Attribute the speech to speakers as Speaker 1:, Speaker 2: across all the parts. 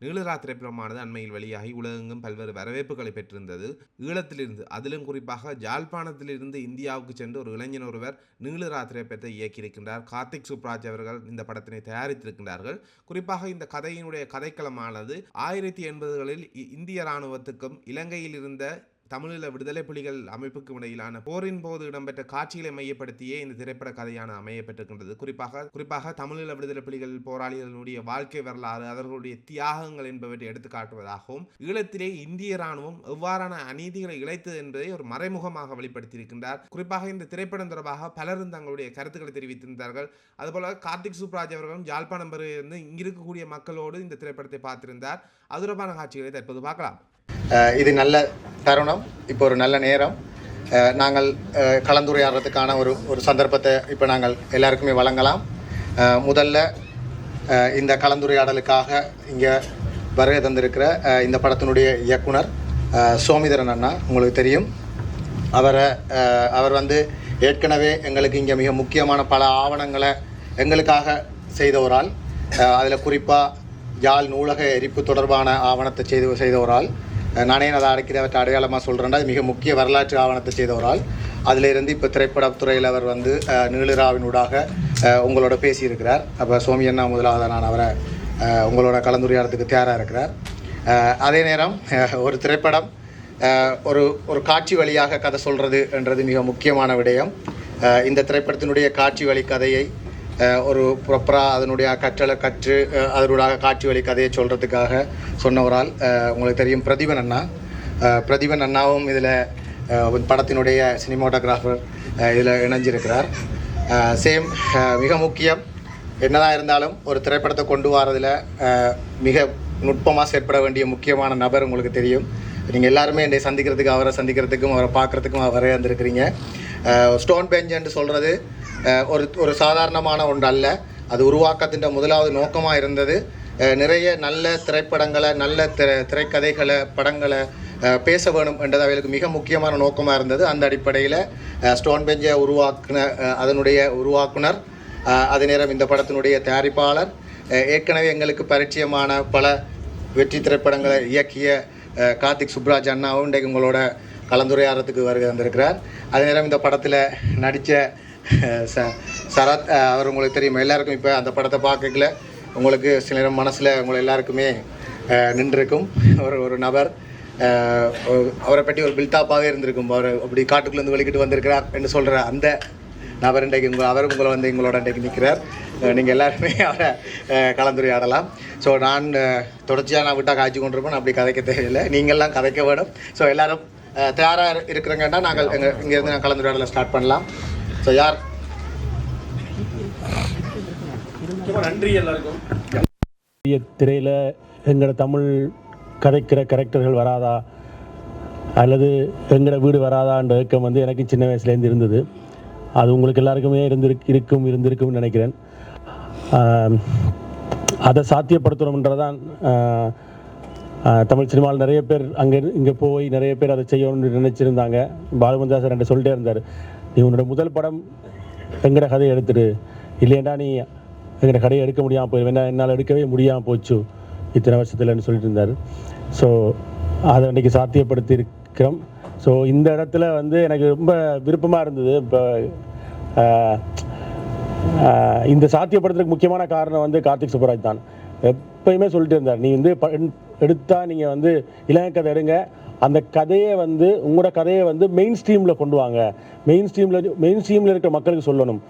Speaker 1: நீளிரா திரைப்படமானது அண்மையில் வெளியாகி உலகெங்கும் பல்வேறு வரவேற்புகளை பெற்றிருந்தது. ஈழத்திலிருந்து, அதிலும் குறிப்பாக ஜாழ்ப்பாணத்திலிருந்து இந்தியாவுக்கு சென்று ஒரு இளைஞன் ஒருவர் நீளிரா திரைப்படத்தை இயக்கியிருக்கின்றார். கார்த்திக் சுப்ராஜ் அவர்கள் இந்த படத்தினை தயாரித்திருக்கின்றார்கள். குறிப்பாக இந்த கதையினுடைய கதைக்களமானது 1980களில் இந்திய இராணுவத்துக்கும் இலங்கையில் இருந்த தமிழீழ விடுதலை புலிகள் அமைப்புக்கும் இடையிலான போரின் போது இடம்பெற்ற காட்சிகளை மையப்படுத்தியே இந்த திரைப்பட கதையான அமையப்பட்டிருக்கின்றது. குறிப்பாக தமிழீழ விடுதலை புலிகள் போராளிகளுடைய வாழ்க்கை வரலாறு, அவர்களுடைய தியாகங்கள் என்பவற்றை எடுத்து காட்டுவதாகவும், ஈழத்திலே இந்திய ராணுவம் எவ்வாறான அநீதிகளை இழைத்தது என்பதை ஒரு மறைமுகமாக வெளிப்படுத்தியிருக்கின்றார். குறிப்பாக இந்த திரைப்படம் தொடர்பாக பலரும் தங்களுடைய கருத்துக்களை தெரிவித்திருந்தார்கள். அதுபோல கார்த்திக் சுப்ராஜ் அவர்களும் யாழ்ப்பாணம் இருந்து இங்கிருக்கக்கூடிய மக்களோடு இந்த திரைப்படத்தை பார்த்திருந்தார். அது தொடர்பான காட்சிகளை தற்போது பார்க்கலாம்.
Speaker 2: இது நல்ல தருணம், இப்போ ஒரு நல்ல நேரம். நாங்கள் கலந்துரையாடுறதுக்கான ஒரு சந்தர்ப்பத்தை இப்போ நாங்கள் எல்லாருக்குமே வழங்கலாம். முதல்ல இந்த கலந்துரையாடலுக்காக இங்கே வருகை தந்திருக்கிற இந்த படத்தினுடைய இயக்குனர் சோமிதரன் அண்ணா, உங்களுக்கு தெரியும். அவர் ஏற்கனவே எங்களுக்கு இங்கே மிக முக்கியமான பல ஆவணங்களை எங்களுக்காக செய்த ஒரு ஆள். அதில் குறிப்பாக யாழ் நூலக எரிப்பு தொடர்பான ஆவணத்தை செய்த ஒரு ஆள். நானே அதை அவற்றை அடையாளமாக சொல்கிறேன்டா, மிக முக்கிய வரலாற்று ஆவணத்தை செய்த ஒரு ஆள். அதிலிருந்து இப்போ திரைப்படத்துறையில் அவர் நீளிராவினூடாக உங்களோட பேசியிருக்கிறார். அப்போ சோமி அண்ணா முதலாவது நான் அவரை உங்களோட கலந்துரையாடத்துக்கு தயாராக இருக்கிறார். அதே நேரம் ஒரு திரைப்படம் ஒரு காட்சி வழியாக கதை சொல்கிறது என்றது மிக முக்கியமான விடயம். இந்த திரைப்படத்தினுடைய காட்சி வழி கதையை ஒரு ப்ராப்பராக அதனுடைய கற்றலை கற்று அதனூடாக காட்சி வழி கதையை சொல்கிறதுக்காக சொன்னவரால் உங்களுக்கு தெரியும் பிரதீபன் அண்ணாவும் இதில் படத்தினுடைய சினிமாட்டோகிராஃபர் இதில் இணைஞ்சிருக்கிறார். மிக முக்கியம், என்னதான் இருந்தாலும் ஒரு திரைப்படத்தை கொண்டு வரதில் மிக நுட்பமாக செயற்பட வேண்டிய முக்கியமான நபர் உங்களுக்கு தெரியும். நீங்கள் எல்லாருமே என்னை சந்திக்கிறதுக்கு, அவரை சந்திக்கிறதுக்கும் அவரை பார்க்குறதுக்கும் அவரே வந்திருக்கிறீங்க. ஸ்டோன் பெஞ்ச் என்று சொல்கிறது ஒரு சாதாரணமான ஒன்று அல்ல. அது உருவாக்கத்தின் முதலாவது நோக்கமாக இருந்தது. நிறைய நல்ல திரைப்படங்களை, நல்ல திரைக்கதைகளை, படங்களை பேச வேணும் என்றது அவர்களுக்கு மிக முக்கியமான நோக்கமாக இருந்தது. அந்த அடிப்படையில் ஸ்டோன் பெஞ்சை அதனுடைய உருவாக்குனர், அதே நேரம் இந்த படத்தினுடைய தயாரிப்பாளர், ஏற்கனவே எங்களுக்கு பரிச்சயமான பல வெற்றி திரைப்படங்களை இயக்கிய கார்த்திக் சுப்ராஜ் அண்ணாவும் இன்றைக்கு உங்களோட கலந்துரையாடுறதுக்கு வருகை வந்திருக்கிறார். அதே நேரம் இந்த படத்தில் நடித்த சரத் அவர் உங்களுக்கு தெரியும். எல்லாருக்கும் இப்போ அந்த படத்தை பார்க்கல உங்களுக்கு சில நேரம் மனசில் உங்களை எல்லாருக்குமே நின்றுருக்கும். ஒரு நபர், அவரை பற்றி ஒரு பில்டாப்பாகவே இருந்திருக்கும். அவர் அப்படி காட்டுக்குள்ளேருந்து வெளிக்கிட்டு வந்திருக்கிறார் என்று சொல்கிற அந்த நபர் இன்றைக்கு உங்களை எங்களோட இன்றைக்கு நிற்கிறார். நீங்கள் எல்லாருமே அவரை கலந்துரையாடலாம். ஸோ நான் தொடர்ச்சியாக நான் விட்டால் காய்ச்சி கொண்டிருப்பேன். அப்படி கதைக்க தேவையில்லை, நீங்கள்லாம் கதைக்க வேணும். ஸோ எல்லோரும் தயாராக இருக்கிறங்கன்னா நாங்கள் இங்கேருந்து நான் கலந்துரையாடலை ஸ்டார்ட் பண்ணலாம். ஸோ யார்?
Speaker 3: நன்றி எல்லாருக்கும்.
Speaker 4: திரையில் எங்களோட தமிழ் கதைக்கிற கேரக்டர்கள் வராதா அல்லது எங்களோட வீடு வராதான்ற ஏக்கம் எனக்கு சின்ன வயசுலேருந்து இருந்தது. அது உங்களுக்கு எல்லாருக்குமே இருந்திருக்கும்னு நினைக்கிறேன். அதை சாத்தியப்படுத்தணுன்றதான் தமிழ் சினிமாவில் நிறைய பேர் இங்கே போய் நிறைய பேர் அதை செய்யணும்னு நினச்சிருந்தாங்க. பாலுமந்தாசர் என்கிட்ட சொல்லிட்டே இருந்தார், நீ உன்னோட முதல் படம் எங்கட கதையை எடுத்துடு, இல்லையண்டா நீ எங்கட கதையை எடுக்க முடியாமல் போய் என்னால் எடுக்கவே முடியாமல் போச்சு இத்தனை வருஷத்துலன்னு சொல்லிட்டு இருந்தார். ஸோ அதை இன்றைக்கி சாத்தியப்படுத்தியிருக்கிறோம். ஸோ இந்த இடத்துல எனக்கு ரொம்ப விருப்பமாக இருந்தது. இப்போ இந்த சாத்தியப்படுத்துறதுக்கு முக்கியமான காரணம் கார்த்திக் சுப்ராஜ் தான். எப்பயுமே சொல்லிட்டு இருந்தார், நீ எடுத்தால் நீங்கள் இளைஞர் கதை எடுங்க, அந்த கதையை உங்களோட கதையை மெயின் ஸ்ட்ரீமில் கொண்டு வாங்க, மெயின் ஸ்ட்ரீமில் இருக்கிற மக்களுக்கு சொல்லணும்.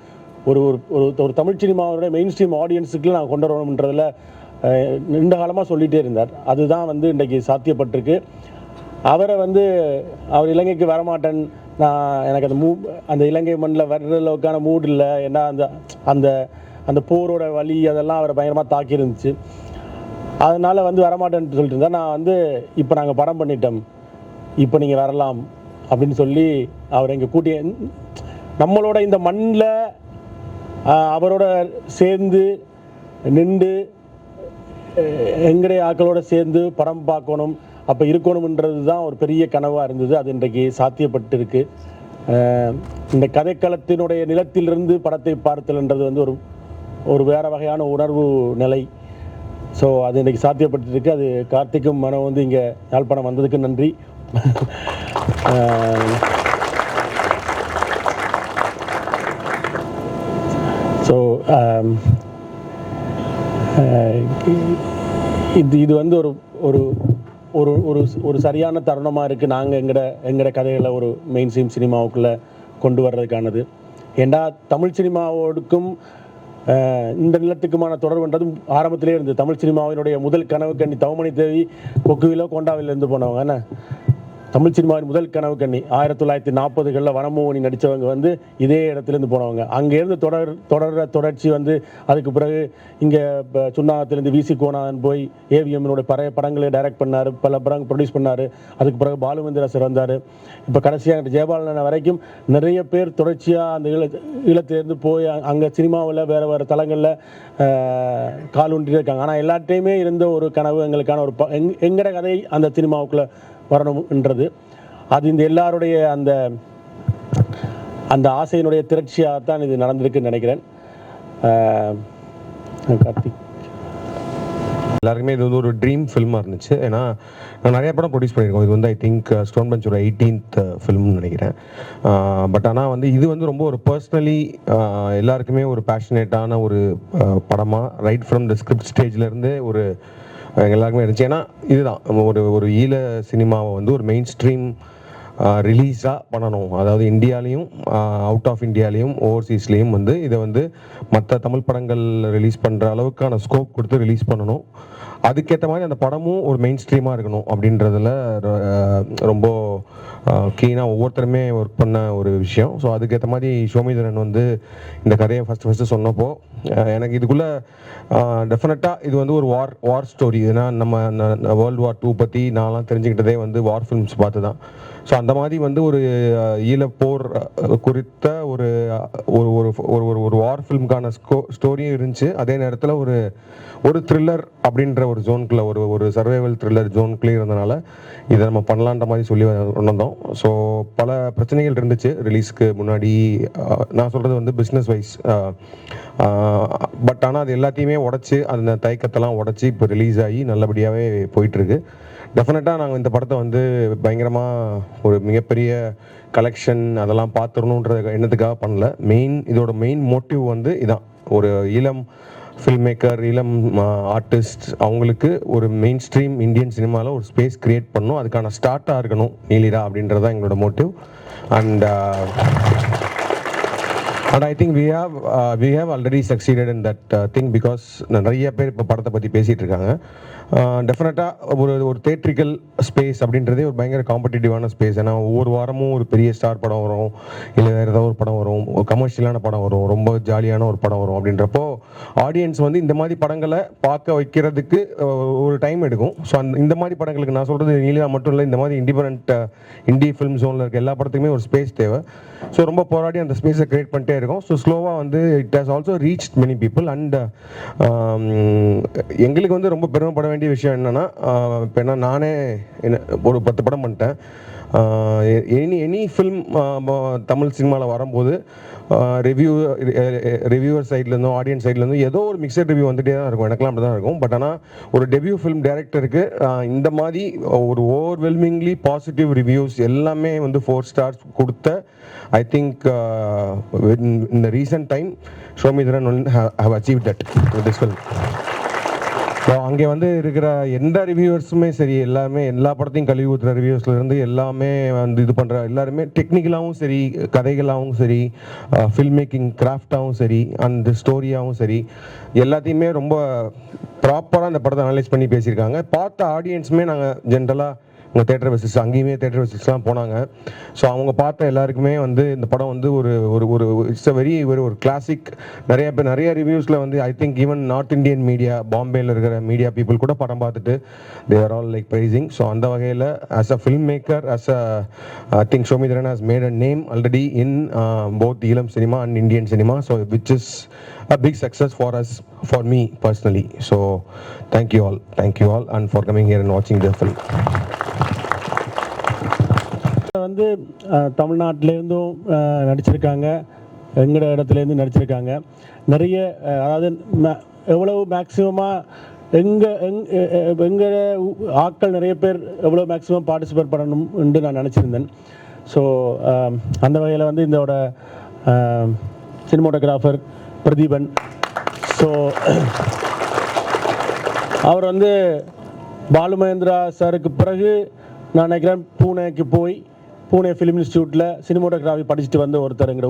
Speaker 4: ஒரு தமிழ் சினிமாவோட மெயின் ஸ்ட்ரீம் ஆடியன்ஸுக்கு நாங்கள் கொண்டு வரணுன்றதில் நீண்ட காலமாக சொல்லிகிட்டே இருந்தார். அதுதான் இன்றைக்கி சாத்தியப்பட்டிருக்கு. அவரை அவர் இலங்கைக்கு வரமாட்டேன், நான் எனக்கு அந்த இலங்கை மண்ணில் வர்ற அளவுக்கான மூடு இல்லை, ஏன்னா அந்த அந்த போரோட வலி அதெல்லாம் அவரை பயங்கரமாக தாக்கி இருந்துச்சு. அதனால் வரமாட்டேன்னு சொல்லிட்டு இருந்தால், நான் இப்போ நாங்கள் படம் பண்ணிட்டோம், இப்போ நீங்கள் வரலாம் அப்படின்னு சொல்லி அவரை இங்கே கூட்டி நம்மளோட இந்த மண்ணில் அவரோட சேர்ந்து நின்று எங்களுடைய ஆக்களோட சேர்ந்து படம் பார்க்கணும், அப்போ இருக்கணும்ன்றது தான் ஒரு பெரிய கனவாக இருந்தது. அது இன்றைக்கு சாத்தியப்பட்டிருக்கு. இந்த கதைக்களத்தினுடைய நிலத்திலிருந்து படத்தை பார்த்தல்ன்றது ஒரு வேறு வகையான உணர்வு நிலை. ஸோ அது இன்றைக்கி சாத்தியப்பட்டிருக்கு. அது கார்த்திக்கும் மனம் வந்து இங்கே யாழ்ப்பாணம் வந்ததுக்கு நன்றி. ஸோ இது வந்து ஒரு ஒரு ஒரு ஒரு ஒரு சரியான தருணமாக இருக்குது. நாங்கள் எங்களோட கதைகளை ஒரு மெயின் ஸ்ட்ரீம் சினிமாவுக்குள்ளே கொண்டு வர்றதுக்கானது. ஏண்டா தமிழ் சினிமாவோடுக்கும் இந்த நிலத்துக்குமான தொடர்புன்றது ஆரம்பத்திலே இருந்தது. தமிழ் சினிமாவினுடைய முதல் கனவு கண்ணி தவமணி தேவி கொக்குவிலோ கொண்டாவிலேருந்து போனவங்க. என்ன தமிழ் சினிமாவின் முதல் கனவு கண்ணி 1940களில் வனமோகனி நடித்தவங்க வந்து இதே இடத்துலேருந்து போனவங்க. அங்கேருந்து தொடர்ச்சி வந்து அதுக்கு பிறகு இங்கே இப்போ சுண்ணாகத்திலேருந்து விசி கோணாதன் போய் ஏவிஎம்னுடைய பழைய படங்களை டைரக்ட் பண்ணார், பல படம் ப்ரொடியூஸ் பண்ணார். அதுக்கு பிறகு பாலுமந்திராசர் வந்தார். இப்போ கடைசியாக ஜெயபாலன் வரைக்கும் நிறைய பேர் தொடர்ச்சியாக அந்த ஈழத்திலேருந்து போய் அங்கே சினிமாவில் வேறு தளங்களில் கால் ஊன்றிட்டு இருக்காங்க. ஆனால் எல்லாட்டையுமே இருந்த ஒரு கனவு எங்களுக்கான ஒரு எங்கட கதை அந்த சினிமாவுக்குள்ளே வரணும்ன்றது. அது இந்த எல்லாருடைய அந்த ஆசையினுடைய திரட்சியாக தான் இது நடந்திருக்குன்னு நினைக்கிறேன். கார்த்திக்
Speaker 5: எல்லாருக்குமே இது வந்து ஒரு ட்ரீம் ஃபில்மாக இருந்துச்சு. ஏன்னா நான் நிறைய படம் ப்ரொடியூஸ் பண்ணியிருக்கோம். இது வந்து ஐ திங்க் ஸ்டோன் பெஞ்ச் ஒரு 18th ஃபில்ம்னு நினைக்கிறேன். பட் ஆனால் வந்து இது வந்து ரொம்ப ஒரு பர்சனலி எல்லாருக்குமே ஒரு பேஷனேட்டான ஒரு படமாக ரைட் ஃப்ரம் த ஸ்கிரிப்ட் ஸ்டேஜ்லேருந்து ஒரு எல்லாருக்குமே இருந்துச்சு. ஏன்னா இதுதான் ஒரு ஈழ சினிமாவை வந்து ஒரு மெயின் ஸ்ட்ரீம் ரிலீஸாக பண்ணணும். அதாவது இந்தியாலையும் அவுட் ஆஃப் இந்தியாலையும் ஓவர்சீஸ்லேயும் வந்து இதை வந்து மற்ற தமிழ் படங்கள் ரிலீஸ் பண்ணுற அளவுக்கான ஸ்கோப் கொடுத்து ரிலீஸ் பண்ணணும். அதுக்கேற்ற மாதிரி அந்த படமும் ஒரு மெயின் ஸ்ட்ரீமாக இருக்கணும் அப்படின்றதுல ரொம்ப கீனாக ஒவ்வொருத்தருமே ஒர்க் பண்ண ஒரு விஷயம். ஸோ அதுக்கேற்ற மாதிரி சோமிதரன் வந்து இந்த கதையை ஃபஸ்ட்டு சொன்னப்போ எனக்கு இதுக்குள்ளே டெஃபினட்டாக இது வந்து ஒரு வார் ஸ்டோரி. ஏன்னா நம்ம வேர்ல்டு வார் 2 பற்றி நான்லாம் தெரிஞ்சுக்கிட்டதே வந்து வார் ஃபிலிம்ஸ் பார்த்து தான். ஸோ அந்த மாதிரி வந்து ஒரு ஈழப்போர் குறித்த ஒரு ஒரு வார் ஃபிலிம்கான ஸ்டோரியும் இருந்துச்சு. அதே நேரத்தில் ஒரு த்ரில்லர் அப்படின்ற ஒரு ஜோனுக்குள்ளே ஒரு சர்வைவல் த்ரில்லர் ஜோனுக்குள்ளே இருந்தனால இதை நம்ம பண்ணலான்ற மாதிரி சொல்லி வந்தோம். ஸோ பல பிரச்சனைகள் இருந்துச்சு ரிலீஸ்க்கு முன்னாடி. நான் சொல்கிறது வந்து பிஸ்னஸ் வைஸ். பட் ஆனால் அது எல்லாத்தையுமே உடச்சி அந்த தயக்கத்தெல்லாம் உடச்சி இப்போ ரிலீஸ் ஆகி நல்லபடியாகவே போயிட்டுருக்கு. டெஃபினட்டாக நாங்கள் இந்த படத்தை வந்து பயங்கரமாக ஒரு மிகப்பெரிய கலெக்ஷன் அதெல்லாம் பார்த்துடணுன்ற எண்ணத்துக்காக பண்ணல. இதோட மெயின் மோட்டிவ் வந்து இதான், ஒரு இளம் ஃபில்ம் மேக்கர், இளம் ஆர்டிஸ்ட் அவங்களுக்கு ஒரு மெயின் ஸ்ட்ரீம் இந்தியன் சினிமாவில் ஒரு ஸ்பேஸ் க்ரியேட் பண்ணணும். அதுக்கான ஸ்டார்ட்டாக இருக்கணும் நீலிரா அப்படின்றது தான் எங்களோட motive. And I think we have already succeeded in that thing because நிறைய பேர் இப்போ படத்தை பற்றி பேசிகிட்டு இருக்காங்க. டெஃபினட்டாக ஒரு தேட்ரிக்கல் ஸ்பேஸ் அப்படின்றதே ஒரு பயங்கர காம்படிட்டிவான ஸ்பேஸ். ஏன்னா ஒவ்வொரு வாரமும் ஒரு பெரிய ஸ்டார் படம் வரும், இல்லை வேறு ஏதாவது ஒரு படம் வரும், ஒரு கமர்ஷியலான படம் வரும், ரொம்ப ஜாலியான ஒரு படம் வரும். அப்படின்றப்போ ஆடியன்ஸ் வந்து இந்த மாதிரி படங்களை பார்க்க வைக்கிறதுக்கு ஒரு டைம் எடுக்கும். ஸோ இந்த மாதிரி படங்களுக்கு நான் சொல்கிறது நீலியா மட்டும் இல்லை, இந்த மாதிரி இண்டி ஃபிலிம் ஜோனில் இருக்க எல்லா படத்துக்குமே ஒரு ஸ்பேஸ் தேவை. ஸோ ரொம்ப போராடி அந்த ஸ்பேஸை க்ரியேட் பண்ணிட்டே இருக்கும். ஸோ ஸ்லோவாக வந்து it has also reached many people. And எங்களுக்கு வந்து ரொம்ப பெருமைப்பட வேண்டிய விஷயம் என்னென்னா, இப்போ என்ன நானே ஒரு 10 படம் பண்ணிட்டேன். எனி ஃபில்ம் தமிழ் சினிமாவில் வரும்போது ரிவ்யூவர் சைட்லேருந்தும் ஆடியன்ஸ் சைட்லேருந்தும் ஏதோ ஒரு மிக்சட் ரிவ்யூ வந்துகிட்டே தான் இருக்கும். எனக்குலாம் அப்படி தான் இருக்கும். பட் ஆனால் ஒரு டெபியூ ஃபிலிம் டைரக்டருக்கு இந்த மாதிரி ஒரு ஓவர்வெல்மிங்லி பாசிட்டிவ் ரிவ்யூஸ் எல்லாமே வந்து 4 stars கொடுத்த I think in the recent time Somitharan have achieved that with this film. So அங்கே வந்து இருக்கிற எந்த ரிவ்யூவர்ஸுமே சரி, எல்லாமே எல்லா படத்தையும் கழுவி ஊற்றுற ரிவ்யூவர்ஸ்லேருந்து எல்லாமே வந்து இது பண்ணுற எல்லாருமே டெக்னிக்கலாகவும் சரி, கதைகளாகவும் சரி, ஃபில்ம் மேக்கிங் கிராஃப்டாகவும் சரி, அந்த ஸ்டோரியாகவும் சரி, எல்லாத்தையுமே ரொம்ப ப்ராப்பராக அந்த படத்தை அனலைஸ் பண்ணி பேசியிருக்காங்க. பார்த்த ஆடியன்ஸுமே நாங்கள் ஜென்ரலாக உங்கள் தேட்டர் விசிட்ஸ் அங்கேயுமே தேட்டர் விசிட்ஸ்லாம் போனாங்க. ஸோ அவங்க பார்த்த எல்லாருக்குமே வந்து இந்த படம் வந்து ஒரு இட்ஸ் அ வெரி ஒரு கிளாசிக். நிறைய ரிவ்யூஸில் வந்து I think even North Indian media, பாம்பேயில் இருக்கிற மீடியா பீப்புள் கூட படம் பார்த்துட்டு they are all like praising. So அந்த வகையில் as a film maker, I think Somitharan has made a name already in both Eelam cinema and Indian cinema. So which is a big success for us, for me personally. So thank you all and for coming here and watching the film.
Speaker 4: வந்து தமிழ்நாட்டிலேருந்தும் நடிச்சிருக்காங்க, எங்களோட இடத்துலேருந்து நடிச்சிருக்காங்க. நிறைய அதாவது எவ்வளவு மேக்ஸிமமாக எங்கள் ஆட்கள் நிறைய பேர் எவ்வளோ மேக்ஸிமம் பார்ட்டிசிபேட் பண்ணணும் என்று நான் நினச்சிருந்தேன். ஸோ அந்த வகையில் வந்து இதோட சினிமோட்டோகிராஃபர் பிரதீபன், ஸோ அவர் வந்து பாலு மகேந்திரா சாருக்கு பிறகு நான் நினைக்கிறேன் பூனேக்கு போய் பூனே ஃபிலிம் இன்ஸ்டியூட்டில் சினிமோட்டோகிராஃபி படிச்சுட்டு வந்த ஒருத்தருங்கிற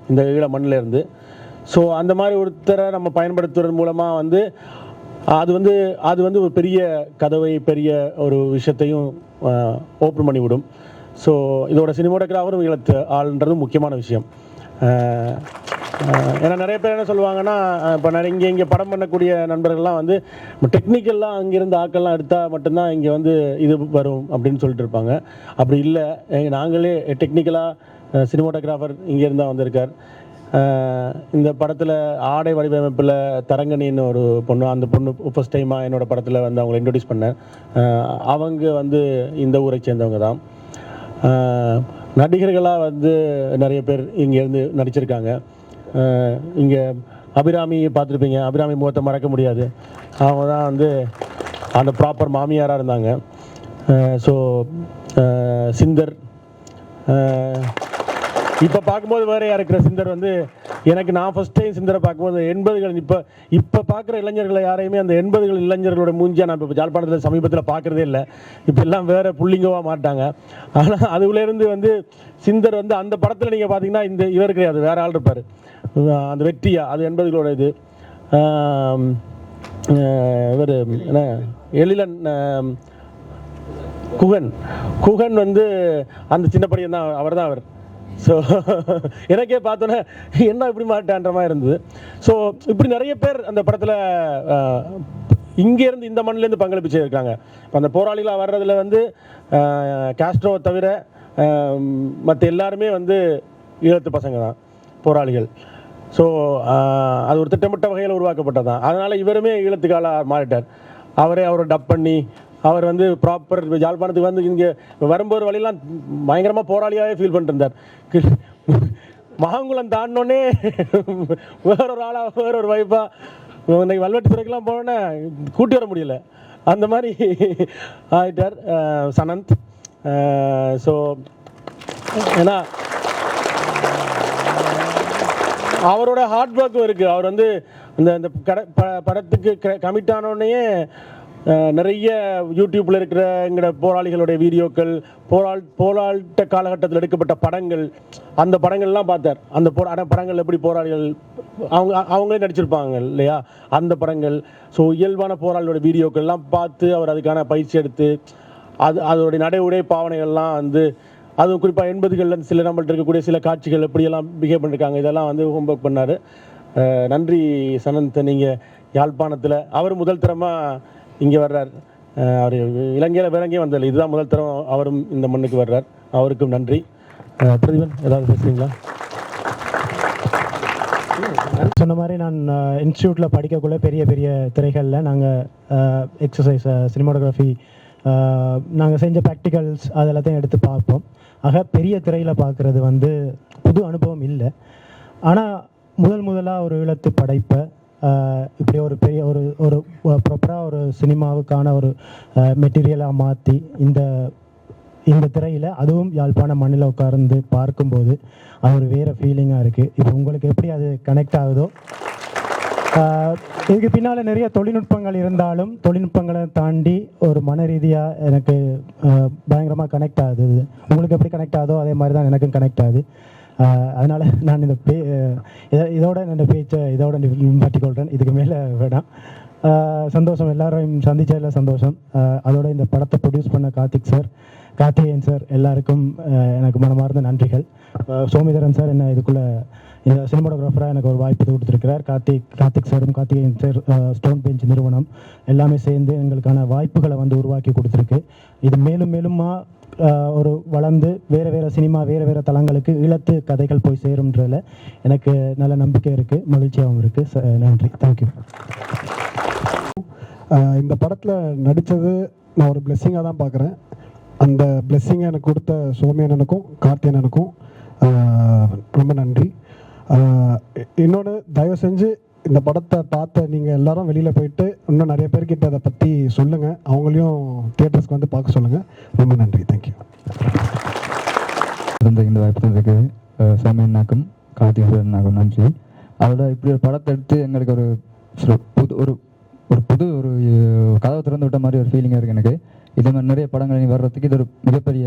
Speaker 4: இந்த ஈழ மண்ணில் இருந்து. ஸோ அந்த மாதிரி ஒருத்தரை நம்ம பயன்படுத்துவதன் மூலமாக வந்து அது வந்து ஒரு பெரிய கதவை, பெரிய ஒரு விஷயத்தையும் ஓப்பன் பண்ணிவிடும். ஸோ இதோட சினிமோட்டோகிராஃபரும் ஈழத்து ஆள்ன்றது முக்கியமான விஷயம். ஏன்னா நிறைய பேர் என்ன சொல்லுவாங்கன்னா, இப்போ இங்கே படம் பண்ணக்கூடிய நண்பர்கள்லாம் வந்து டெக்னிக்கல்லாம் அங்கேருந்து ஆக்கெல்லாம் எடுத்தால் மட்டும்தான் இங்கே வந்து இது வரும் அப்படின்னு சொல்லிட்டு இருப்பாங்க. அப்படி இல்லை, நாங்களே டெக்னிக்கலாக சினிமோட்டோகிராஃபர் இங்கேருந்து தான் வந்திருக்கார். இந்த படத்தில் ஆடை வடிவமைப்பில் தரங்கணின்னு ஒரு பொண்ணு, அந்த பொண்ணு ஃபஸ்ட் டைமாக என்னோடய படத்தில் வந்து அவங்களை இன்ட்ரடியூஸ் பண்ணேன். அவங்க வந்து இந்த ஊரை சேர்ந்தவங்க தான். நடிகர்களாக வந்து நிறைய பேர் இங்கேருந்து நடிச்சிருக்காங்க. இங்கே அபிராமி பார்த்துருப்பீங்க, அபிராமி முகத்தை மறக்க முடியாது. அவங்க தான் வந்து அந்த ப்ராப்பர் மாமியாராக இருந்தாங்க. ஸோ சிந்தர் இப்போ பார்க்கும்போது வேறையாக இருக்கிற சிந்தர் வந்து எனக்கு நான் ஃபஸ்ட் டைம் சிந்தரை பார்க்கும்போது 80கள் இப்போ பார்க்குற இளைஞர்களை யாரையுமே அந்த 80கள் இளைஞர்களோட மூஞ்சியாக நான் இப்போ ஜாழ்ப்பாணத்தில் சமீபத்தில் பார்க்குறதே இல்லை. இப்போ எல்லாம் வேறு புள்ளிங்கவாக மாட்டாங்க. ஆனால் அதுலேருந்து வந்து சிந்தர் வந்து அந்த படத்தில் நீங்கள் பார்த்தீங்கன்னா இந்த இவர் கிடையாது, வேறு ஆள் இருப்பார், அந்த வெற்றியா, அது 80களோட இது. இவர் என்ன எழிலன் குகன் வந்து அந்த சின்ன பையன் தான், அவர் தான் அவர். ஸோ எனக்கே பார்த்தோன்னே என்ன இப்படி மாட்டான்ற மாதிரி இருந்தது. ஸோ இப்படி நிறைய பேர் அந்த படத்தில் இங்கேருந்து இந்த மண்ணிலேருந்து பங்களிப்பு செய்திருக்காங்க. இப்போ அந்த போராளிகளாக வர்றதில் வந்து காஸ்ட்ரோவை தவிர மற்ற எல்லாருமே வந்து ஈழத்து பசங்க தான் போராளிகள். ஸோ அது ஒரு திட்டமிட்ட வகையில் உருவாக்கப்பட்டது தான். அதனால் இவருமே ஈழத்துக்கால மாறிட்டார். அவரை டப் பண்ணி அவர் வந்து ப்ராப்பர் யாழ்ப்பாணத்துக்கு வந்து இங்கே வரும்போது வழியெல்லாம் பயங்கரமாக போராளியாகவே ஃபீல் பண்ணிட்டு இருந்தார். மகாங்குளம் தாண்டினோடனே வேறொரு ஆளாக வேறொரு வைப்பாக இன்னைக்கு வல்வெட்டி துறைக்கெல்லாம் போனோன்னே கூட்டி வர முடியல, அந்த மாதிரி ஆகிட்டார் சனந்த். ஸோ ஏன்னா அவரோட ஹார்ட் ஒர்க்கும் இருக்குது. அவர் வந்து இந்த படத்துக்கு கமிட் ஆனோடனே நிறைய யூடியூப்பில் இருக்கிற எங்களோட போராளிகளுடைய வீடியோக்கள், போராட்ட காலகட்டத்தில் எடுக்கப்பட்ட படங்கள், அந்த படங்கள்லாம் பார்த்தார். அந்த படங்கள் எப்படி போராளிகள் அவங்களே நடிச்சிருப்பாங்க இல்லையா, அந்த படங்கள். ஸோ இயல்பான போராளியோட வீடியோக்கள்லாம் பார்த்து அவர் அதுக்கான பயிற்சி எடுத்து அதோடைய நடை உடை பாவனைகள்லாம் வந்து, அதுவும் குறிப்பாக 80களில் சில நம்மள்ட்ட இருக்கக்கூடிய சில காட்சிகள் எப்படியெல்லாம் பிஹேவ் பண்ணியிருக்காங்க, இதெல்லாம் வந்து ஹோம்ஒர்க் பண்ணார். நன்றி சனந்த். நீங்கள் யாழ்ப்பாணத்தில் அவர் முதல் தரமாக இங்கே வர்றார். அவர் இலங்கையில் வேற எங்கேயும் வந்ததில்லை, இதுதான் முதல் தரம் அவரும் இந்த மண்ணுக்கு வர்றார். அவருக்கும் நன்றி. பிரதீபன் ஏதாவது பேசுறீங்களா?
Speaker 6: சொன்ன மாதிரி நான் இன்ஸ்டியூட்டில் படிக்கக்குள்ள பெரிய பெரிய திரைகளில் நாங்கள் எக்ஸசைஸ், சினிமாட்டோகிராஃபி, நாங்கள் செஞ்ச ப்ராக்டிகல்ஸ் அது எல்லாத்தையும் எடுத்து பார்ப்போம். ஆக பெரிய திரையில் பார்க்குறது வந்து புது அனுபவம் இல்லை. ஆனால் முதலாக ஒரு ஈழத்து படைப்பை இப்படி ஒரு பெரிய ஒரு ப்ராப்பராக ஒரு சினிமாவுக்கான ஒரு மெட்டீரியலாக மாற்றி இந்த திரையில், அதுவும் யாழ்ப்பாண மண்ணில் உட்கார்ந்து பார்க்கும்போது அது ஒரு வேறு ஃபீலிங்காக இருக்குது. இப்போ உங்களுக்கு எப்படி அது கனெக்ட் ஆகுதோ, இதுக்கு பின்னால் நிறைய தொழில்நுட்பங்கள் இருந்தாலும் தொழில்நுட்பங்களை தாண்டி ஒரு மன ரீதியாக எனக்கு பயங்கரமாக கனெக்ட் ஆகுது. உங்களுக்கு எப்படி கனெக்ட் ஆகுதோ அதே மாதிரி தான் எனக்கும் கனெக்ட் ஆகுது. அதனால் நான் இதோட இந்த பேச்சை இதோட மாற்றிக்கொள்கிறேன். இதுக்கு மேலே வேணாம். சந்தோஷம், எல்லாரையும் சந்திச்சதில் சந்தோஷம். அதோட இந்த படத்தை ப்ரொடியூஸ் பண்ண கார்த்திகேயன் சார் எல்லாருக்கும் எனக்கு மனமார்ந்த நன்றிகள். சோமிதரன் சார் என்ன இதுக்குள்ளே இந்த சினிமாட்டோகிராஃபராக எனக்கு ஒரு வாய்ப்பு கொடுத்துருக்கிறார். கார்த்திக் சாரும் கார்த்திகேயன் சார், ஸ்டோன் பெஞ்ச் நிறுவனம் எல்லாமே சேர்ந்து எங்களுக்கான வாய்ப்புகளை வந்து உருவாக்கி கொடுத்துருக்கு. இது மேலுமா ஒரு வளர்ந்து வேறு சினிமா வேறு தளங்களுக்கு ஈழத்து கதைகள் போய் சேரும்ன்றதில் எனக்கு நல்ல நம்பிக்கை இருக்குது, மகிழ்ச்சியாகவும் இருக்குது. நன்றி, தேங்க்யூ.
Speaker 7: இந்த படத்தில் நடித்தது நான் ஒரு பிளெஸ்ஸிங்காக தான் பார்க்குறேன். அந்த பிளெஸ்ஸிங்கை எனக்கு கொடுத்த சோமியனனுக்கும் கார்த்தியனனுக்கும் ரொம்ப நன்றி. இன்னொன்று, தயவு செஞ்சு இந்த படத்தை பார்த்த நீங்கள் எல்லாரும் வெளியில் போயிட்டு இன்னும் நிறைய பேர்கிட்ட அதை பற்றி சொல்லுங்கள், அவங்களையும் தியேட்டர்ஸ்க்கு வந்து பார்க்க சொல்லுங்கள். ரொம்ப நன்றி. தேங்க்யூ.
Speaker 8: இந்த வாய்ப்பு தந்ததுக்கு சோமண்ணாக்கும் கார்த்திகேயனாக்கும் நன்றி. அதோட இப்படி ஒரு படத்தை எடுத்து எங்களுக்கு ஒரு புது ஒரு கதவை திறந்து விட்ட மாதிரி ஒரு ஃபீலிங்காக இருக்குது எனக்கு. இதே மாதிரி நிறைய படங்கள் வர்றதுக்கு இது ஒரு மிகப்பெரிய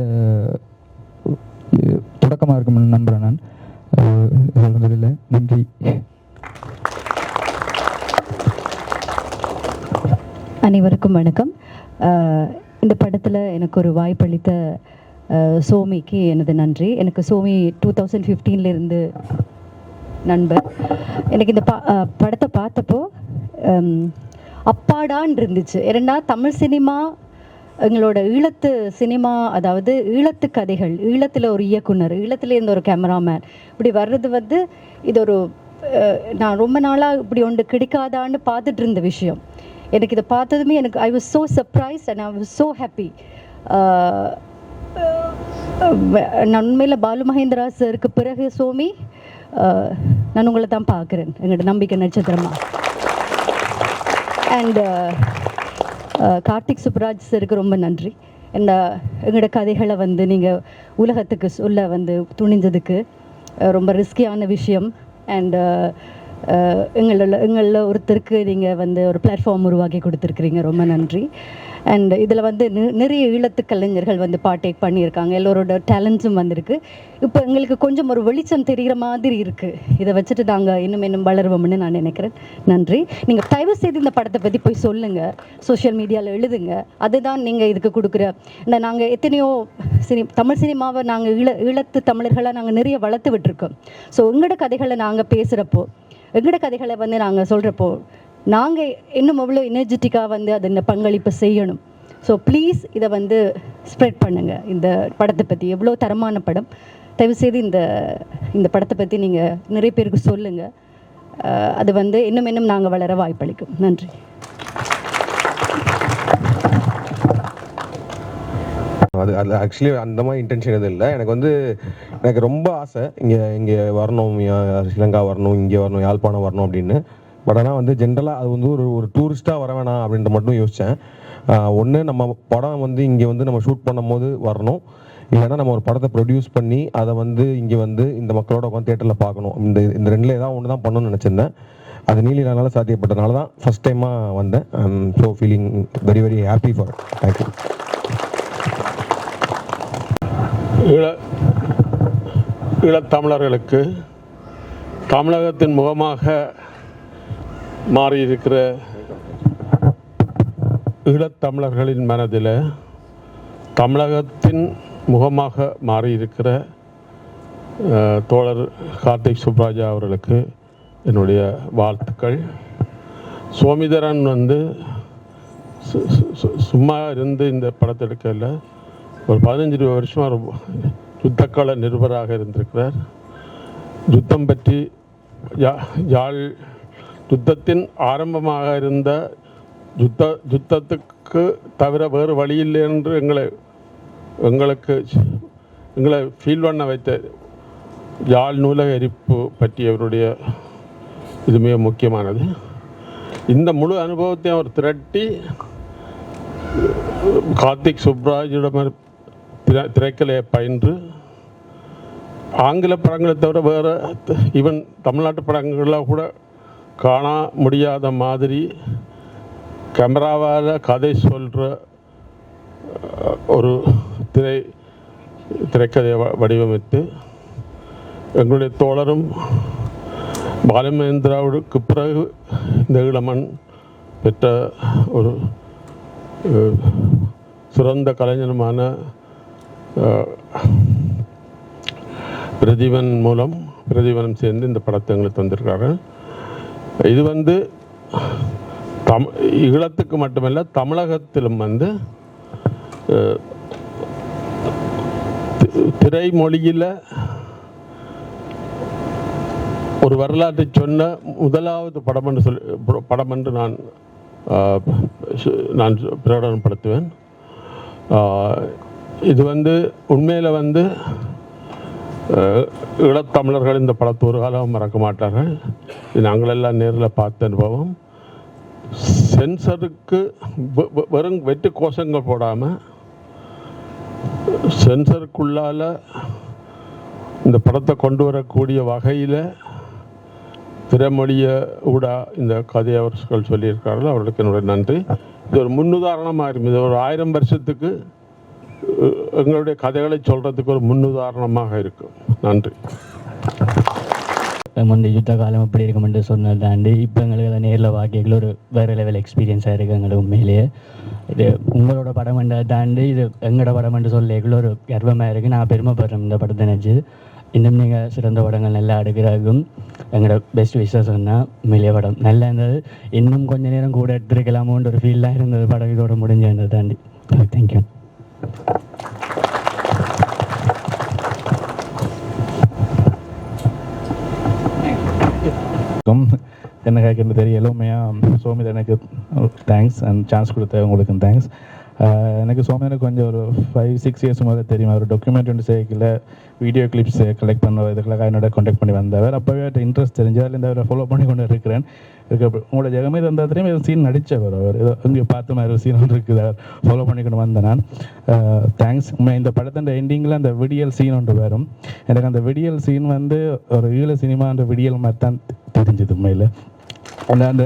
Speaker 8: தொடக்கமாக இருக்கும்னு நம்புகிறேன் நான். சொல்றதில்லை. நன்றி.
Speaker 9: அனைவருக்கும் வணக்கம். இந்த படத்தில் எனக்கு ஒரு வாய்ப்பளித்த சோமிக்கு எனது நன்றி. எனக்கு சோமி 2015 நண்பர். எனக்கு இந்த படத்தை பார்த்தப்போ அப்பாடான் இருந்துச்சு. ஏன்னா தமிழ் சினிமா, எங்களோட ஈழத்து சினிமா, அதாவது ஈழத்து கதைகள், ஈழத்தில் ஒரு இயக்குனர், ஈழத்தில் இருந்த ஒரு கேமராமேன் இப்படி வர்றது வந்து இது ஒரு நான் ரொம்ப நாளாக இப்படி ஒன்று கிடைக்காதான்னு பார்த்துட்டு இருந்த விஷயம். எனக்கு இதை பார்த்ததுமே எனக்கு I was so surprised and I was so happy. நான் உண்மையில் பாலு மகேந்திரா சாருக்கு பிறகு சோமி நான் உங்களை தான் பார்க்குறேன், எங்களோட நம்பிக்கை நட்சத்திரமா. அண்ட் கார்த்திக் சுப்ராஜ் சாருக்கு ரொம்ப நன்றி. எங்களோட கதைகளை வந்து நீங்கள் உலகத்துக்கு சொல்ல வந்து துணிஞ்சதுக்கு ரொம்ப ரிஸ்கியான விஷயம். அண்ட் எங்களில் ஒருத்தருக்கு நீங்கள் வந்து ஒரு பிளாட்ஃபார்ம் உருவாக்கி கொடுத்துருக்குறீங்க, ரொம்ப நன்றி. அண்ட் இதில் வந்து நிறைய ஈழத்து கலைஞர்கள் வந்து பார்ட்டேக் பண்ணியிருக்காங்க, எல்லோரோட டேலண்ட்ஸும் வந்திருக்கு. இப்போ எங்களுக்கு கொஞ்சம் ஒரு வெளிச்சம் தெரிகிற மாதிரி இருக்குது. இதை வச்சுட்டு நாங்கள் இன்னும் வளருவோம்னு நான் நினைக்கிறேன். நன்றி. நீங்கள் தயவு செய்து இந்த படத்தை பற்றி போய் சொல்லுங்கள், சோஷியல் மீடியாவில் எழுதுங்க. அதுதான் நீங்கள் இதுக்கு கொடுக்குற நாங்கள் எத்தனையோ தமிழ் சினிமாவை நாங்கள் ஈழத்து தமிழர்களாக நாங்கள் நிறைய வளர்த்து விட்டுருக்கோம். ஸோ எங்களோட கதைகளை நாங்கள் பேசுகிறப்போ, எங்களோட கதைகளை வந்து நாங்கள் சொல்கிறப்போ நாங்கள் இன்னும் எவ்வளோ எனர்ஜெட்டிக்காக வந்து அதை பங்களிப்பு செய்யணும். ஸோ ப்ளீஸ் இதை வந்து ஸ்ப்ரெட் பண்ணுங்கள். இந்த படத்தை பற்றி எவ்வளோ தரமான படம், தயவுசெய்து இந்த படத்தை பற்றி நீங்கள் நிறைய பேருக்கு சொல்லுங்கள். அது வந்து இன்னும் நாங்கள் வளர வாய்ப்பளிக்கும். நன்றி.
Speaker 5: அது ஆக்சுவலி அந்த மாதிரி இன்டென்ஷன் எதுவும் இல்லை. எனக்கு ரொம்ப ஆசை இங்கே வரணும், ஸ்ரீலங்கா வரணும், இங்கே வரணும், யாழ்ப்பாணம் வரணும் அப்படின்னு. பட் ஆனால் வந்து ஜென்ரலாக அது வந்து ஒரு டூரிஸ்ட்டாக வர வேணாம் அப்படின்ட்டு மட்டும் யோசித்தேன். ஒன்று நம்ம படம் வந்து இங்கே வந்து நம்ம ஷூட் பண்ணும் போது வரணும், இல்லைன்னா நம்ம ஒரு படத்தை ப்ரொடியூஸ் பண்ணி அதை வந்து இங்கே வந்து இந்த மக்களோட உட்காந்து தேட்டரில் பார்க்கணும். இந்த ரெண்டில் ஏதாவது ஒன்று தான் பண்ணணும்னு நினச்சிருந்தேன். அது நீலினால சாத்தியப்பட்டதுனால தான் ஃபஸ்ட் டைமாக வந்தேன். I am so feeling very very happy for it. Thank you.
Speaker 10: ஈழத்தமிழர்களுக்கு தமிழகத்தின் முகமாக மாறியிருக்கிற ஈழத்தமிழர்களின் மனதில் தமிழகத்தின் முகமாக மாறியிருக்கிற தோழர் கார்த்திக் சுப்ராஜா அவர்களுக்கு என்னுடைய வாழ்த்துக்கள். சோமிதரன் வந்து சும்மா இருந்து இந்த படத்தை எடுக்கல, ஒரு 15-20 வருஷமாக யுத்தக்கால நிருபராக இருந்திருக்கிறார். யுத்தம் பற்றி யாழ் யுத்தத்தின் ஆரம்பமாக இருந்த யுத்தத்துக்கு தவிர வேறு வழியில்லை என்று எங்களை ஃபீல் பண்ண வைத்த யாழ் நூலக எரிப்பு பற்றியவருடைய இது மிக முக்கியமானது. இந்த முழு அனுபவத்தை அவர் திரட்டி கார்த்திக் சுப்ராஜிடம் திரைக்கலையை பயின்று ஆங்கில படங்களை தவிர வேறு ஈவன் தமிழ்நாட்டு படங்களில் கூட காண முடியாத மாதிரி கேமராவால் கதை சொல்கிற ஒரு திரைக்கதையை வடிவமைத்து எங்களுடைய தோழரும் பாலமேந்திராவுக்கு பிறகு இந்த ஈழமண் பெற்ற ஒரு சிறந்த கலைஞனுமான பிரதீபனம் சேர்ந்து இந்த படத்தை எங்களுக்கு தந்திருக்காங்க. இது வந்து ஈழத்துக்கு மட்டுமல்ல தமிழகத்திலும் வந்து திரைமொழியில் ஒரு வரலாற்றை சொன்ன முதலாவது படம் என்று நான் பிரகடனப்படுத்துவேன். இது வந்து உண்மையில் வந்து ஈழத்தமிழர்கள் இந்த படத்தை ஒரு காலம் மறக்க மாட்டார்கள். இது நாங்களெல்லாம் நேரில் பார்த்த அனுபவம். சென்சருக்கு வெறும் வெட்டு கோஷங்கள் போடாமல் சென்சருக்குள்ளால் இந்த படத்தை கொண்டு வரக்கூடிய வகையில் திறமொழியை கூட இந்த கதையை அவர்கள் சொல்லியிருக்கார்கள். அவர்களுக்கு என்னுடைய நன்றி. இது ஒரு முன்னுதாரணமாக இருக்கும். இது ஒரு 1000 வருஷத்துக்கு எங்களுடைய கதைகளை சொல்கிறதுக்கு ஒரு முன்னுதாரணமாக இருக்கும். நன்றி.
Speaker 8: முந்தைய யுத்த காலம் எப்படி இருக்குமென்று சொன்னது தாண்டி இப்போ எங்களுக்கு அதை நேரில் வாக்கியங்கள் ஒரு வேறு லெவல் எக்ஸ்பீரியன்ஸாக இருக்குது எங்களுக்கு உண்மையிலேயே. இது உங்களோட படம் என்றதை தாண்டி இது எங்களோட படம் என்று சொல்லிக்குள்ள ஒரு கர்வமாக இருக்குது. நான் பெருமைப்படுறேன் இந்த படத்தை நினச்சி. இன்னும் நீங்கள் சிறந்த படங்கள் நல்லா எடுக்கிறதுக்கும் எங்களோட பெஸ்ட் விஷயம் சொன்னால் உண்மையிலேயே படம் நல்லா இருந்தது. இன்னும் கொஞ்சம் நேரம் கூட எடுத்துருக்கலாமோன்ற ஒரு ஃபீலாக இருந்தது படம் இதோட முடிஞ்சதை தாண்டி. தேங்க்யூ.
Speaker 11: என்ன கேட்குறது தெரியல. உண்மையாக சோமிதா எனக்கு தேங்க்ஸ் அண்ட் சான்ஸ் கொடுத்த உங்களுக்கும் தேங்க்ஸ். எனக்கு சோமிதனுக்கு கொஞ்சம் ஒரு 5-6 இயர்ஸ் முதல்ல தெரியும். ஒரு டாக்குமெண்ட் ஒன்று செய்யல வீடியோ கிளிப்ஸ் கலெக்ட் பண்ண இதுக்கெல்லாம் என்னோட கான்டாக்ட் பண்ணி வந்தவர். அப்போவே இன்ட்ரெஸ்ட் தெரிஞ்சு அதில் இந்த ஃபாலோ பண்ணி கொண்டு இருக்கிறேன். உங்களோட ஜெகமே தந்தாத்திரையும் ஒரு சீன் நடித்தவர். அவர் ஏதோ இங்கே பார்த்த மாதிரி ஒரு சீன் ஒன்று இருக்குது. அவர் ஃபாலோ பண்ணிக்கொண்டு வந்தேன் நான். தேங்க்ஸ். இந்த படத்தின் எண்டிங்கில் அந்த விடியல் சீன் ஒன்று வரும். எனக்கு அந்த விடியல் சீன் வந்து ஒரு ஈழ சினிமான்ற விடியல் மாதிரி தான் தெரிஞ்சுது உண்மையில். அந்த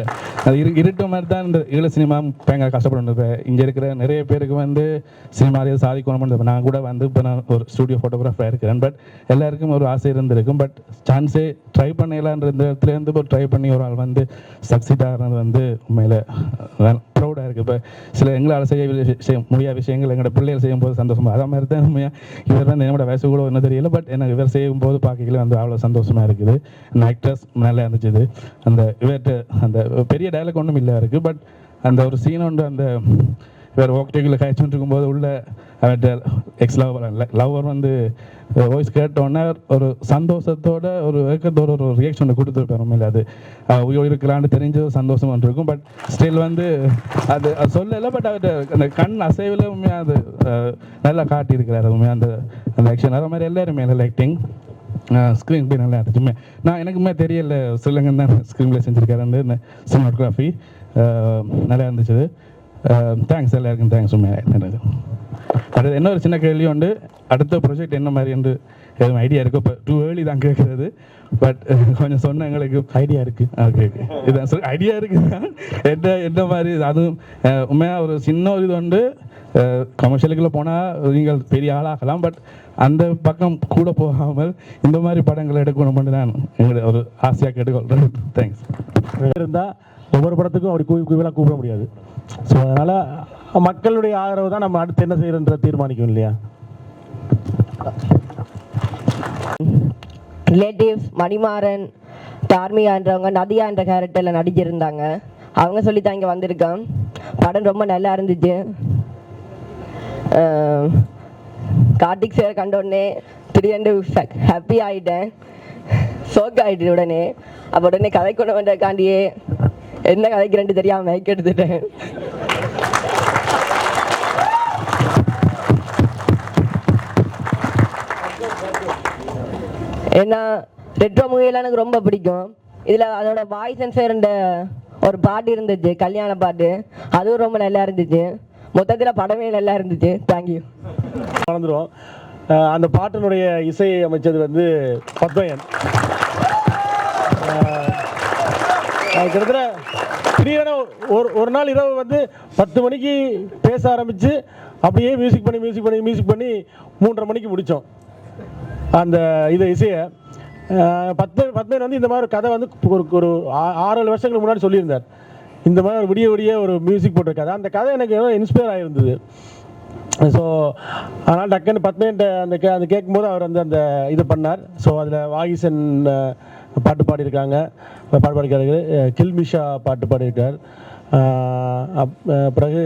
Speaker 11: இருட்டு மாதிரி தான் இந்த ஈழ சினிமா பயங்கர கஷ்டப்படணும். இப்போ இங்கே இருக்கிற நிறைய பேருக்கு வந்து சினிமாலேயே சாதிக்கணும்னு நான் கூட வந்து இப்போ நான் ஒரு ஸ்டூடியோ ஃபோட்டோகிராஃபராக இருக்கிறேன். பட் எல்லாருக்கும் ஒரு ஆசை இருந்திருக்கும். பட் சான்ஸே ட்ரை பண்ணலான்ற இந்த இடத்துலேருந்து இப்போ ட்ரை பண்ணி ஒரு ஆள் வந்து சக்சீட் ஆகிறது வந்து உண்மையில் ப்ரௌடாக இருக்குது. இப்போ சில எங்களால் செய்ய முடியாத விஷயங்கள் எங்களோட பிள்ளைகள் செய்யும்போது சந்தோஷமாக அதே மாதிரி தான் உண்மையாக இவர் வந்து என்னோட வயசு கூட ஒன்றும் தெரியல. பட் எனக்கு இவர் செய்யும்போது பார்க்கல வந்து அவ்வளோ சந்தோஷமாக இருக்குது. அந்த ஆக்ட்ரஸ் நல்லா இருந்துச்சு. அந்த இவர்கிட்ட அந்த பெரிய டைலாக் ஒன்றும் இல்லை இருக்குது. பட் அந்த ஒரு சீன் ஒன்று அந்த வேறு ஓகேக்கில் காய்ச்சிட்டு இருக்கும்போது உள்ள அவர்கிட்ட எக்ஸ் லவர் வந்து வாய்ஸ் கேட்டோன்னே ஒரு சந்தோஷத்தோட ஒரு ஏக்கத்தோட ஒரு ரியாக்ஷனை கொடுத்துருப்பார். உண்மையில் அது இருக்கலான்னு தெரிஞ்ச சந்தோஷம் ஒன்று இருக்கும். பட் ஸ்டில் வந்து அது சொல்லலை. பட் அவர்கிட்ட அந்த கண் அசைவில் உண்மையாக அது நல்லா காட்டியிருக்கிறார். உண்மையாக அந்த ஆக்ஷன் அதே மாதிரி எல்லாருமே நல்லா ஆக்டிங். ஸ்க்ரீன் பிளே நல்லா இருந்துச்சுமே. நான் எனக்குமே தெரியல ஸ்ரீலங்கன் தான் ஸ்க்ரீன் பிளே செஞ்சுருக்காரு. இந்த சினிமாட்டோகிராஃபி நல்லா இருந்துச்சு. தேங்க்ஸ் எல்லாருக்கும். தேங்க்ஸ் உண்மையாக. அடுத்து என்ன ஒரு சின்ன கேள்வி உண்டு. அடுத்த ப்ரொஜெக்ட் என்ன மாதிரி என்று எதுவும் ஐடியா இருக்குது? இப்போ டூ ஏர்லி தான் கேட்குறது. பட் கொஞ்சம் சொன்ன எங்களுக்கு ஐடியா இருக்குது. ஓகே ஓகே இதுதான் ஐடியா இருக்குது. என்ன மாதிரி அதுவும் உண்மையாக ஒரு சின்ன ஒரு இது உண்டு. கமர்ஷியலுக்குள்ளே போனால் நீங்கள் பெரிய ஆளாகலாம். பட் அந்த பக்கம் கூட போகாமல் இந்த மாதிரி படங்களை எடுக்கணும்னு நான் எங்களை ஒரு ஆசையாக கேட்டுக்கொள்கிறேன். தேங்க்ஸ்.
Speaker 4: இருந்தால் ஒவ்வொரு படத்துக்கும் அப்படி குவிலாம் கூப்பிட முடியாது. ஸோ அதனால் மக்களுடைய ஆதரவு தான் நம்ம அடுத்து என்ன செய்யறன்ற தீர்மானிக்கும் இல்லையா?
Speaker 12: ரிலேட்டிவ்ஸ் மணிமாறன், டார்மியான்றவங்க நதியா என்ற கேரக்டரில் நடிச்சிருந்தாங்க. அவங்க சொல்லி தான் இங்கே வந்திருக்கேன். படம் ரொம்ப நல்லா இருந்துச்சு. கார்த்திக் சார் கண்டோடனே திடீர்னு ஹாப்பி ஆகிட்டேன். சோக் ஆகிட்டு உடனே. அப்போ உடனே கதை கொண்டு வந்தக்காண்டியே என்ன கதைக்கிறேன்ட்டு தெரியாமல் மைக் எடுத்துட்டேன். ஏன்னா ரெட்ரோ மூவியெல்லாம் எனக்கு ரொம்ப பிடிக்கும். இதில் அதோட வாய்ஸ் அண்ட் சேருண்ட ஒரு பாட்டு இருந்துச்சு, கல்யாண பாட்டு. அதுவும் ரொம்ப நல்லா இருந்துச்சு. மொத்தத்தில் படமே நல்லா இருந்துச்சு. தேங்க்யூ.
Speaker 4: வளர்ந்துருவோம். அந்த பாட்டினுடைய இசை அமைச்சது வந்து பத்மயன். கிட்டத்தட்ட திடீரென ஒரு நாள் இரவு வந்து 10 மணிக்கு பேச ஆரம்பித்து அப்படியே மியூசிக் பண்ணி 3:30 மணிக்கு முடித்தோம் அந்த இசையை. பத்மயன் வந்து இந்த மாதிரி ஒரு கதை வந்து ஒரு 6-7 வருஷங்களுக்கு முன்னாடி சொல்லியிருந்தார். இந்த மாதிரி விடிய ஒரு மியூசிக் போட்ட கதை. அந்த கதை எனக்கு ஏதோ இன்ஸ்பயர் ஆகிருந்தது. ஸோ அதனால் டக்குன்னு பத்மயன்ட்ட அந்த கேட்கும்போது அவர் வந்து அந்த இது பண்ணார். ஸோ அதில் வாகிசன் பாட்டு பாடியிருக்காங்க, கில்மிஷா பாட்டு பாடியிருக்கார். பிறகு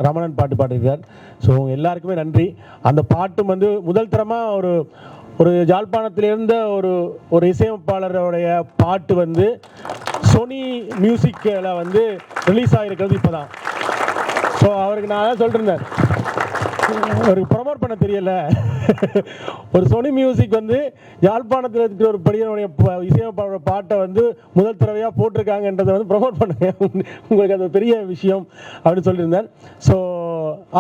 Speaker 4: ரமணன் பாட்டு பாடியிருக்கார். ஸோ எல்லாருக்குமே நன்றி. அந்த பாட்டும் வந்து முதல் தரமாக ஒரு ஜாழ்ப்பாணத்தில் இருந்த ஒரு இசையமைப்பாளருடைய பாட்டு வந்து சோனி மியூசிக்கில் வந்து ரிலீஸ் ஆகிருக்கிறது இப்போ தான். ஸோ அவருக்கு நான் தான் சொல்லிருந்தேன், ஒரு ப்ரொமோட் பண்ண தெரியல. ஒரு சோனி மியூசிக் வந்து யாழ்ப்பாணத்தில் இருக்கிற ஒரு படியனுடைய இசையமைப்பாளோட பாட்டை வந்து முதல் தடவையாக போட்டிருக்காங்கன்றதை வந்து ப்ரொமோட் பண்ணுங்க, உங்களுக்கு அது பெரிய விஷயம் அப்படின்னு சொல்லியிருந்தேன். ஸோ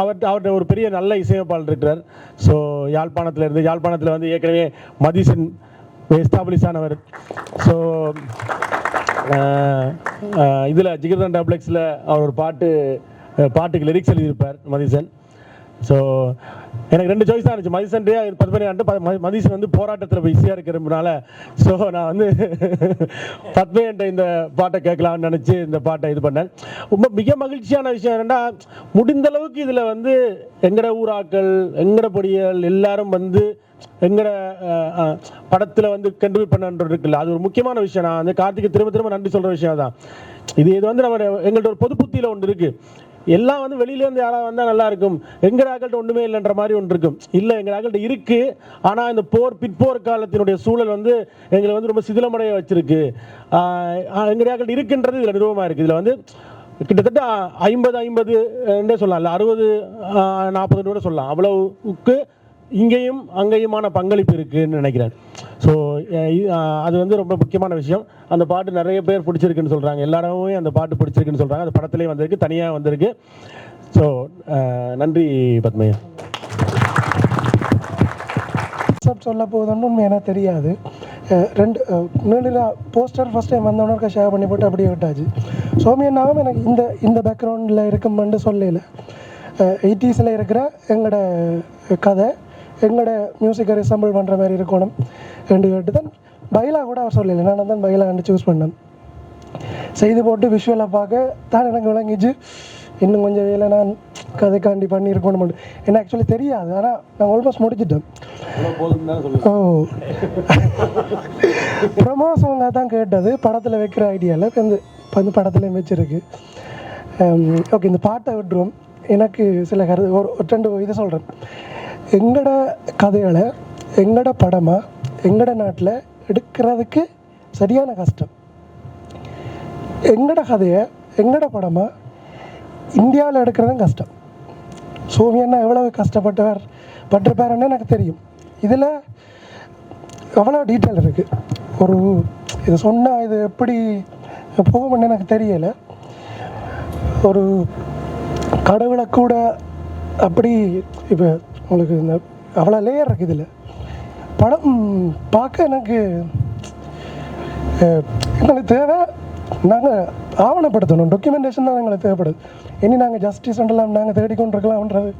Speaker 4: அவர்கிட்ட ஒரு பெரிய நல்ல இசையமைப்பாளர் இருக்கிறார். ஸோ யாழ்ப்பாணத்தில் வந்து ஏற்கனவே மதிசன் எஸ்டாப்ளிஷ் ஆனவர். ஸோ இதில் ஜிகர்தான் டப்ளெக்ஸில் அவர் ஒரு பாட்டுக்கு லிரிக்ஸ் எழுதியிருப்பார் மதிசன். ஸோ எனக்கு 2 சாய்ஸ் தான் இருந்துச்சு, மதிசன்டே பத்மையான்ட்டு. மதிசன் வந்து போராட்டத்தில் பிஸியாக இருக்கிறதுனால ஸோ நான் வந்து பத்மையன்ட்ட இந்த பாட்டை கேட்கலாம்னு நினச்சி இந்த பாட்டை இது பண்ணேன். ரொம்ப மிக மகிழ்ச்சியான விஷயம் என்னென்னா, முடிந்த அளவுக்கு இதில் வந்து எங்கட ஊராக்கள் எங்கட பொடியல் எல்லாரும் வந்து எங்கட படத்தில் வந்து கண்ட்ரிபியூட் பண்ணுறது இருக்குல்ல, அது ஒரு முக்கியமான விஷயம். நான் வந்து கார்த்திக்கு திரும்ப நன்றி சொல்கிற விஷயம் தான். இது வந்து நம்ம எங்கள்கிட்ட ஒரு பொது புத்தியில் ஒன்று இருக்குது. எல்லாம் வந்து வெளியிலேருந்து யாராவது வந்தால் நல்லா இருக்கும், எங்கள் ஆக்கள்கிட்ட ஒன்றுமே இல்லைன்ற மாதிரி ஒன்று இருக்கும். இல்லை, எங்கள் ஆக்கள்கிட்ட இருக்குது. ஆனால் இந்த பிற்போர் காலத்தினுடைய சூழல் வந்து எங்களை வந்து ரொம்ப சிதிலமடைய வச்சிருக்கு. எங்கள் ஆக்கள்கிட்ட இருக்குன்றது இதில் நிறுவனமாக இருக்குது. இதில் வந்து கிட்டத்தட்ட 50-50 சொல்லலாம், இல்லை 60-40 கூட சொல்லலாம். அவ்வளவுக்கு இங்கேயும் அங்கேயுமான பங்களிப்பு இருக்குன்னு நினைக்கிறேன். ஸோ அது வந்து ரொம்ப முக்கியமான விஷயம். அந்த பாட்டு நிறைய பேர் பிடிச்சிருக்குன்னு சொல்கிறாங்க, எல்லாருமே அந்த பாட்டு பிடிச்சிருக்குன்னு சொல்கிறாங்க. அந்த படத்துலேயே வந்திருக்கு, தனியாக வந்திருக்கு. ஸோ நன்றி பத்மையா.
Speaker 13: சொல்ல போகுதுன்னு உண்மை எனக்கு தெரியாது. 2 போஸ்டர் ஃபஸ்ட் டைம் வந்தவனருக்கு ஷேர் பண்ணி போட்டு அப்படியே விட்டாச்சு. சோமியன்னாவும் எனக்கு இந்த பேக்ரவுண்டில் இருக்குமென்று சொல்லல. 80s இருக்கிற எங்களோட கதை எங்களோட மியூசிக்கை ரிசம்பிள் பண்ணுற மாதிரி இருக்கணும் ரெண்டு கேட்டு தான் பைலா கூட அவர் சொல்லலை. நான் தான் பைலான்னு சூஸ் பண்ணேன். செய்து போட்டு விஷுவலை பார்க்க தான் எனக்கு விளங்கிச்சு இன்னும் கொஞ்சம் வேலை நான் கதைக்காண்டி பண்ணியிருக்கணும். எனக்கு ஆக்சுவலி தெரியாது, ஆனால் நான் ஆல்மோஸ்ட் முடிச்சிட்டேன். ப்ரொமோ சாங்காக தான் கேட்டது, படத்தில் வைக்கிற ஐடியாவில் இப்போ இந்த படத்துலேயும் வச்சுருக்கு. ஓகே, இந்த பாட்டை விட்டுருவோம். எனக்கு சில ஒரு 2 இது சொல்கிறேன். எங்களோட கதைகளை எங்களோட படமாக எங்களோட நாட்டில் எடுக்கிறதுக்கு சரியான கஷ்டம். எங்களோட கதையை எங்களோட படமாக இந்தியாவில் எடுக்கிறதும் கஷ்டம். சோமியன்னா எவ்வளோ பட்டிருப்பாருன்னு எனக்கு தெரியும். இதில் எவ்வளோ டீட்டெயில் இருக்குது. இது சொன்னால் இது எப்படி போகும்னு எனக்கு தெரியலை. ஒரு கடவுளை கூட அப்படி இப்போ உங்களுக்கு இந்த அவ்வளோ லேயர் இருக்குது இதில். படம் பார்க்க எங்களுக்கு தேவை, நாங்கள் ஆவணப்படுத்தணும், டாக்குமெண்டேஷன் தான் எங்களுக்கு தேவைப்படுது. இனி நாங்கள் ஜஸ்டிஸ் எல்லாம் நாங்கள் தேடிக்கொண்டிருக்கலாம்ன்றது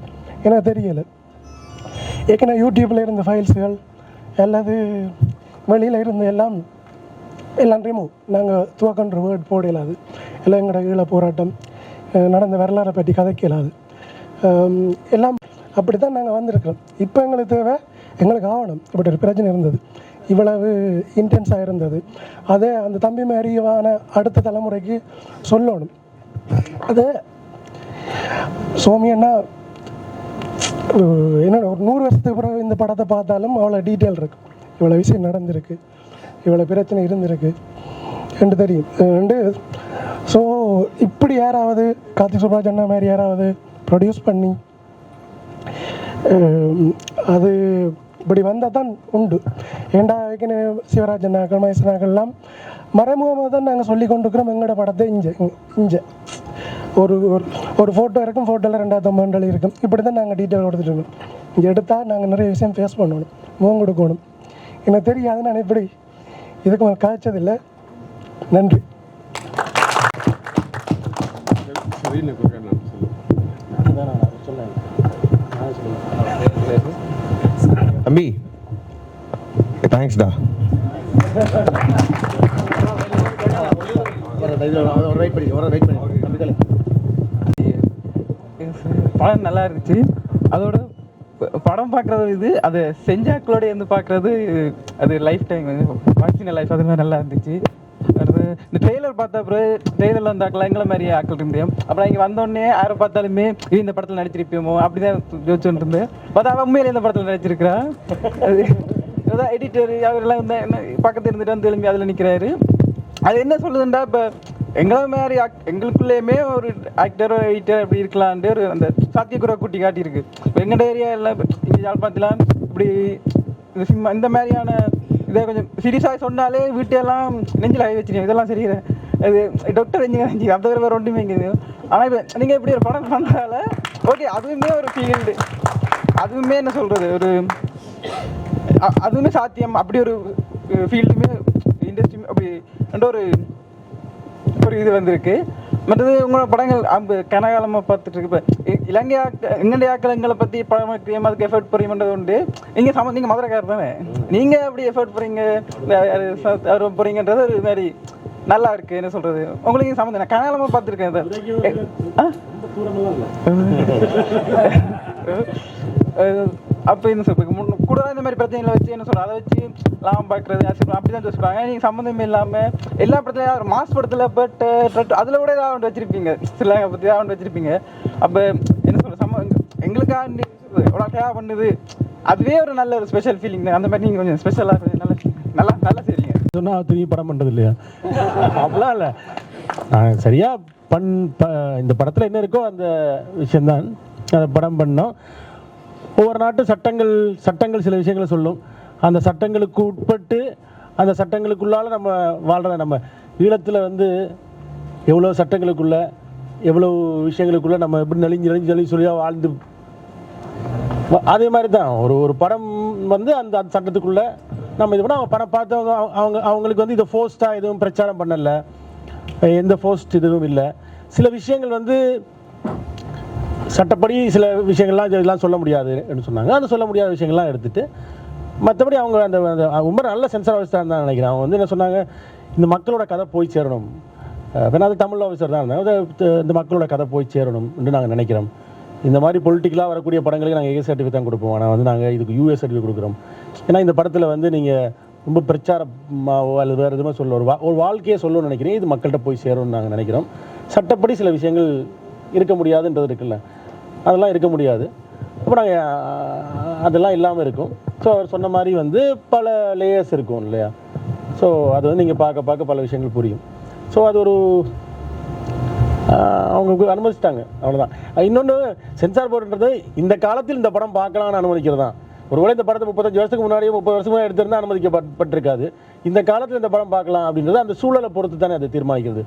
Speaker 13: எனக்கு தெரியலை. ஏற்கனவே யூடியூப்பில் இருந்த ஃபைல்ஸுகள் அல்லது வெளியில் இருந்து எல்லாம் ரிமூவ். நாங்கள் துவக்கன்ற வேர்ட் போட இயலாது. எல்லாம் எங்களோட ஈழ போராட்டம் நடந்த வரலாறை பற்றி கதைக்க இயலாது. எல்லாம் அப்படி தான் நாங்கள் வந்திருக்கிறோம். இப்போ எங்களுக்கு தேவை, எங்களுக்கு ஆவணம். இப்படி ஒரு பிரச்சனை இருந்தது, இவ்வளவு இன்டென்ஸாக இருந்தது, அதை அந்த தம்பி மாதிரியான அடுத்த தலைமுறைக்கு சொல்லணும். அது சோமியன்னா என்னோட ஒரு 100 வருஷத்துக்கு பிறகு இந்த படத்தை பார்த்தாலும் அவ்வளோ டீட்டெயில் இருக்குது. இவ்வளோ விஷயம் நடந்திருக்கு, இவ்வளோ பிரச்சனை இருந்திருக்கு என்று தெரியும். ஸோ இப்படி யாராவது கார்த்திக் சுப்ராஜ் அண்ணா மாதிரி யாராவது ப்ரொடியூஸ் பண்ணி அது இப்படி வந்தால் தான் உண்டு. ஏண்டா ஏற்கனவே சிவராஜ் அண்ணாக்கள் மகேசனாக்கள்லாம் மறைமுகமாக தான் நாங்கள் சொல்லி கொண்டிருக்கிறோம். எங்களோட படத்தை இங்கே ஒரு ஃபோட்டோ இருக்கும், ஃபோட்டோவில் 2009 இருக்கும். இப்படி தான் நாங்கள் டீட்டெயில் கொடுத்துட்டு இங்கே எடுத்தால் நாங்கள் நிறைய விஷயம் ஃபேஸ் பண்ணணும், முகம் கொடுக்கணும். எனக்கு தெரியாது, நான் இப்படி இதுக்கு மேலே காய்ச்சதில்லை. நன்றி.
Speaker 5: தம்பி தேங்க்ஸ்டா.
Speaker 14: படம் நல்லா இருந்துச்சு. அதோட படம் பார்க்குறது அது செஞ்சாக்களோட இருந்து பார்க்குறது அது லைஃப் டைம் வாட்சிங் லைஃப் அது மாதிரி நல்லா இருந்துச்சு. அடுத்து இந்த ட்ரெய்லர் பார்த்த அப்புறம் ட்ரெய்லரில் வந்தாக்கலாம் எங்களை மாதிரி ஆக்கள் இருந்தேன். அப்புறம் இங்கே வந்தோடனே யாரை பார்த்தாலுமே இந்த படத்தில் நடிச்சிருப்போமோ அப்படிதான் யோசிச்சுட்டு இருந்தேன். பார்த்தா அவன் உண்மையிலே இந்த படத்தில் நடிச்சிருக்கிறா. அது ஏதோ எடிட்டர் அவரெல்லாம் வந்து பக்கத்தில் இருந்துட்டு வந்து எழும்பி அதில் நிற்கிறாரு. அது என்ன சொல்லுதுண்டா, இப்போ எங்களை மாதிரி எங்களுக்குள்ளேயுமே ஒரு ஆக்டர் எடிட்டர் இப்படி இருக்கலான்ட்டு ஒரு அந்த சாத்தியக்குறை கூட்டி காட்டியிருக்கு. எங்கள் ஏரியாவில் இங்கே யாழ்ப்பாணத்தில் இப்படி இந்த சினிமா இந்த மாதிரியான இதை கொஞ்சம் சீரியஸாக சொன்னாலே வீட்டையெல்லாம் நெஞ்சில் ஆகி வச்சுருக்கேன். இதெல்லாம் சரி அது டாக்டர் என்ஜினியர் அந்த வேறு ஒன்றுமே இங்கே. ஆனால் இப்போ நீங்கள் இப்படி ஒரு படம் பண்ணுறதால ஓகே அதுவுமே ஒரு ஃபீல்டு, அதுவுமே என்ன சொல்கிறது ஒரு அதுவுமே சாத்தியம். அப்படி ஒரு ஃபீல்டுமே இண்டஸ்ட்ரி அப்படி என்ற ஒரு இது வந்திருக்கு. மற்றது உங்களோட படங்கள் கனகாலமாக பார்த்துட்டு இருக்கு. இப்போ இலங்கை எங்களுடைய ஆக்களங்களை பற்றி படம் வைக்கிறீங்க, அதுக்கு எஃபர்ட் போறீங்கன்றது உண்டு. நீங்கள் மதுரைக்காரர் தானே, நீங்கள் அப்படி எஃபர்ட் போகிறீங்க போகிறீங்கன்றது ஒரு மாதிரி நல்லா இருக்குது. என்ன சொல்கிறது உங்களுக்கு சம்மந்தம் நான் கனகாலமாக பார்த்துருக்கேன். அப்போ என்ன சொல்றது கூட இந்த மாதிரி பிரச்சனைகளை வச்சு என்ன சொல்கிறது அதை வச்சு லாபம் பார்க்குறது அப்படி தான் சொல்கிறாங்க. நீங்கள் சம்மந்தமே இல்லாமல் எல்லா படத்துலையும் ஒரு மாஸ் படத்தில் பட் அதில் கூட ஏதாவது ஒன்று வச்சுருப்பீங்க, சிலங்க பற்றி ஏதாவது ஒன்று வச்சுருப்பீங்க. அப்போ என்ன சொல்கிறது எங்களுக்காக எவ்வளோ தேவை பண்ணுது அதுவே ஒரு நல்ல ஒரு ஸ்பெஷல் ஃபீலிங் தான். அந்த மாதிரி நீங்கள் கொஞ்சம் ஸ்பெஷலாக நல்லா நல்லா நல்லா சரிங்க
Speaker 4: சொன்னால் திரும்பி படம் பண்ணுறது இல்லையா? அப்படிலாம் இல்லை, சரியாக இந்த படத்தில் என்ன இருக்கோ அந்த விஷயந்தான் அதை படம் பண்ணோம். ஒவ்வொரு நாட்டு சட்டங்கள் சில விஷயங்களை சொல்லும். அந்த சட்டங்களுக்கு உட்பட்டு அந்த சட்டங்களுக்குள்ளால் நம்ம வாழ்கிற நம்ம ஈழத்தில் வந்து எவ்வளோ சட்டங்களுக்குள்ள எவ்வளோ விஷயங்களுக்குள்ளே நம்ம எப்படி நெளிஞ்சு சொல்லியாக வாழ்ந்து அதே மாதிரி தான் ஒரு படம் வந்து அந்த சட்டத்துக்குள்ளே நம்ம இது பண்ண அவங்க படம் பார்த்தவங்க அவங்களுக்கு வந்து இதை ஃபோர்ஸ்டாக எதுவும் பிரச்சாரம் பண்ணலை, எந்த ஃபோர்ஸ்ட் இதுவும் இல்லை. சில விஷயங்கள் வந்து சட்டப்படி சில விஷயங்கள்லாம் இதெல்லாம் சொல்ல முடியாதுன்னு சொன்னாங்க. அந்த சொல்ல முடியாத விஷயங்கள்லாம் எடுத்துகிட்டு மற்றபடி அவங்க அந்த ரொம்ப நல்ல சென்சார் ஆஃபீஸராக தான் நினைக்கிறேன். அவங்க வந்து என்ன சொன்னாங்க, இந்த மக்களோட கதை போய் சேரணும். ஏன்னா அது தமிழ் ஆஃபீஸர் தான் இந்த மக்களோட கதை போய் சேரணும்னு நாங்கள் நினைக்கிறோம். இந்த மாதிரி பொலிட்டிக்கலாக வரக்கூடிய படங்களுக்கு நாங்கள் ஏ சர்டிஃபிகேட் தான் கொடுப்போம். ஆனால் வந்து நாங்கள் இதுக்கு யூஎஸ் சர்டிஃபிகேட் கொடுக்குறோம். ஏன்னா இந்த படத்தில் வந்து நீங்கள் ரொம்ப பிரச்சாரமாவோ அல்லது வேறு எதுவுமே சொல்ல ஒரு வாழ்க்கையை சொல்லணும்னு நினைக்கிறேன். இது மக்கள்கிட்ட போய் சேரணும்னு நாங்கள் நினைக்கிறோம். சட்டப்படி சில விஷயங்கள் இருக்க முடியாதுன்றது இருக்குல்ல, அதெல்லாம் இருக்க முடியாது. அப்போ நாங்கள் அதெல்லாம் இல்லாமல் இருக்கும். ஸோ அவர் சொன்ன மாதிரி வந்து பல லேயர்ஸ் இருக்கும் இல்லையா? ஸோ அது வந்து நீங்கள் பார்க்க பல விஷயங்கள் புரியும். ஸோ அது ஒரு அவங்க அனுமதிச்சிட்டாங்க, அவ்வளோதான். இன்னொன்று சென்சார் போர்டுன்றது இந்த காலத்தில் இந்த படம் பார்க்கலாம்னு அனுமதிக்கிறது தான். ஒருவேளை இந்த படத்தை 35 வருஷத்துக்கு முன்னாடியே 30 வருஷம் முன்னாடி எடுத்திருந்தால் அனுமதிக்கப்பட்டிருக்காது. இந்த காலத்தில் இந்த படம் பார்க்கலாம் அப்படின்றது அந்த சூழலை பொறுத்து தானே அதை தீர்மானிக்கிறது.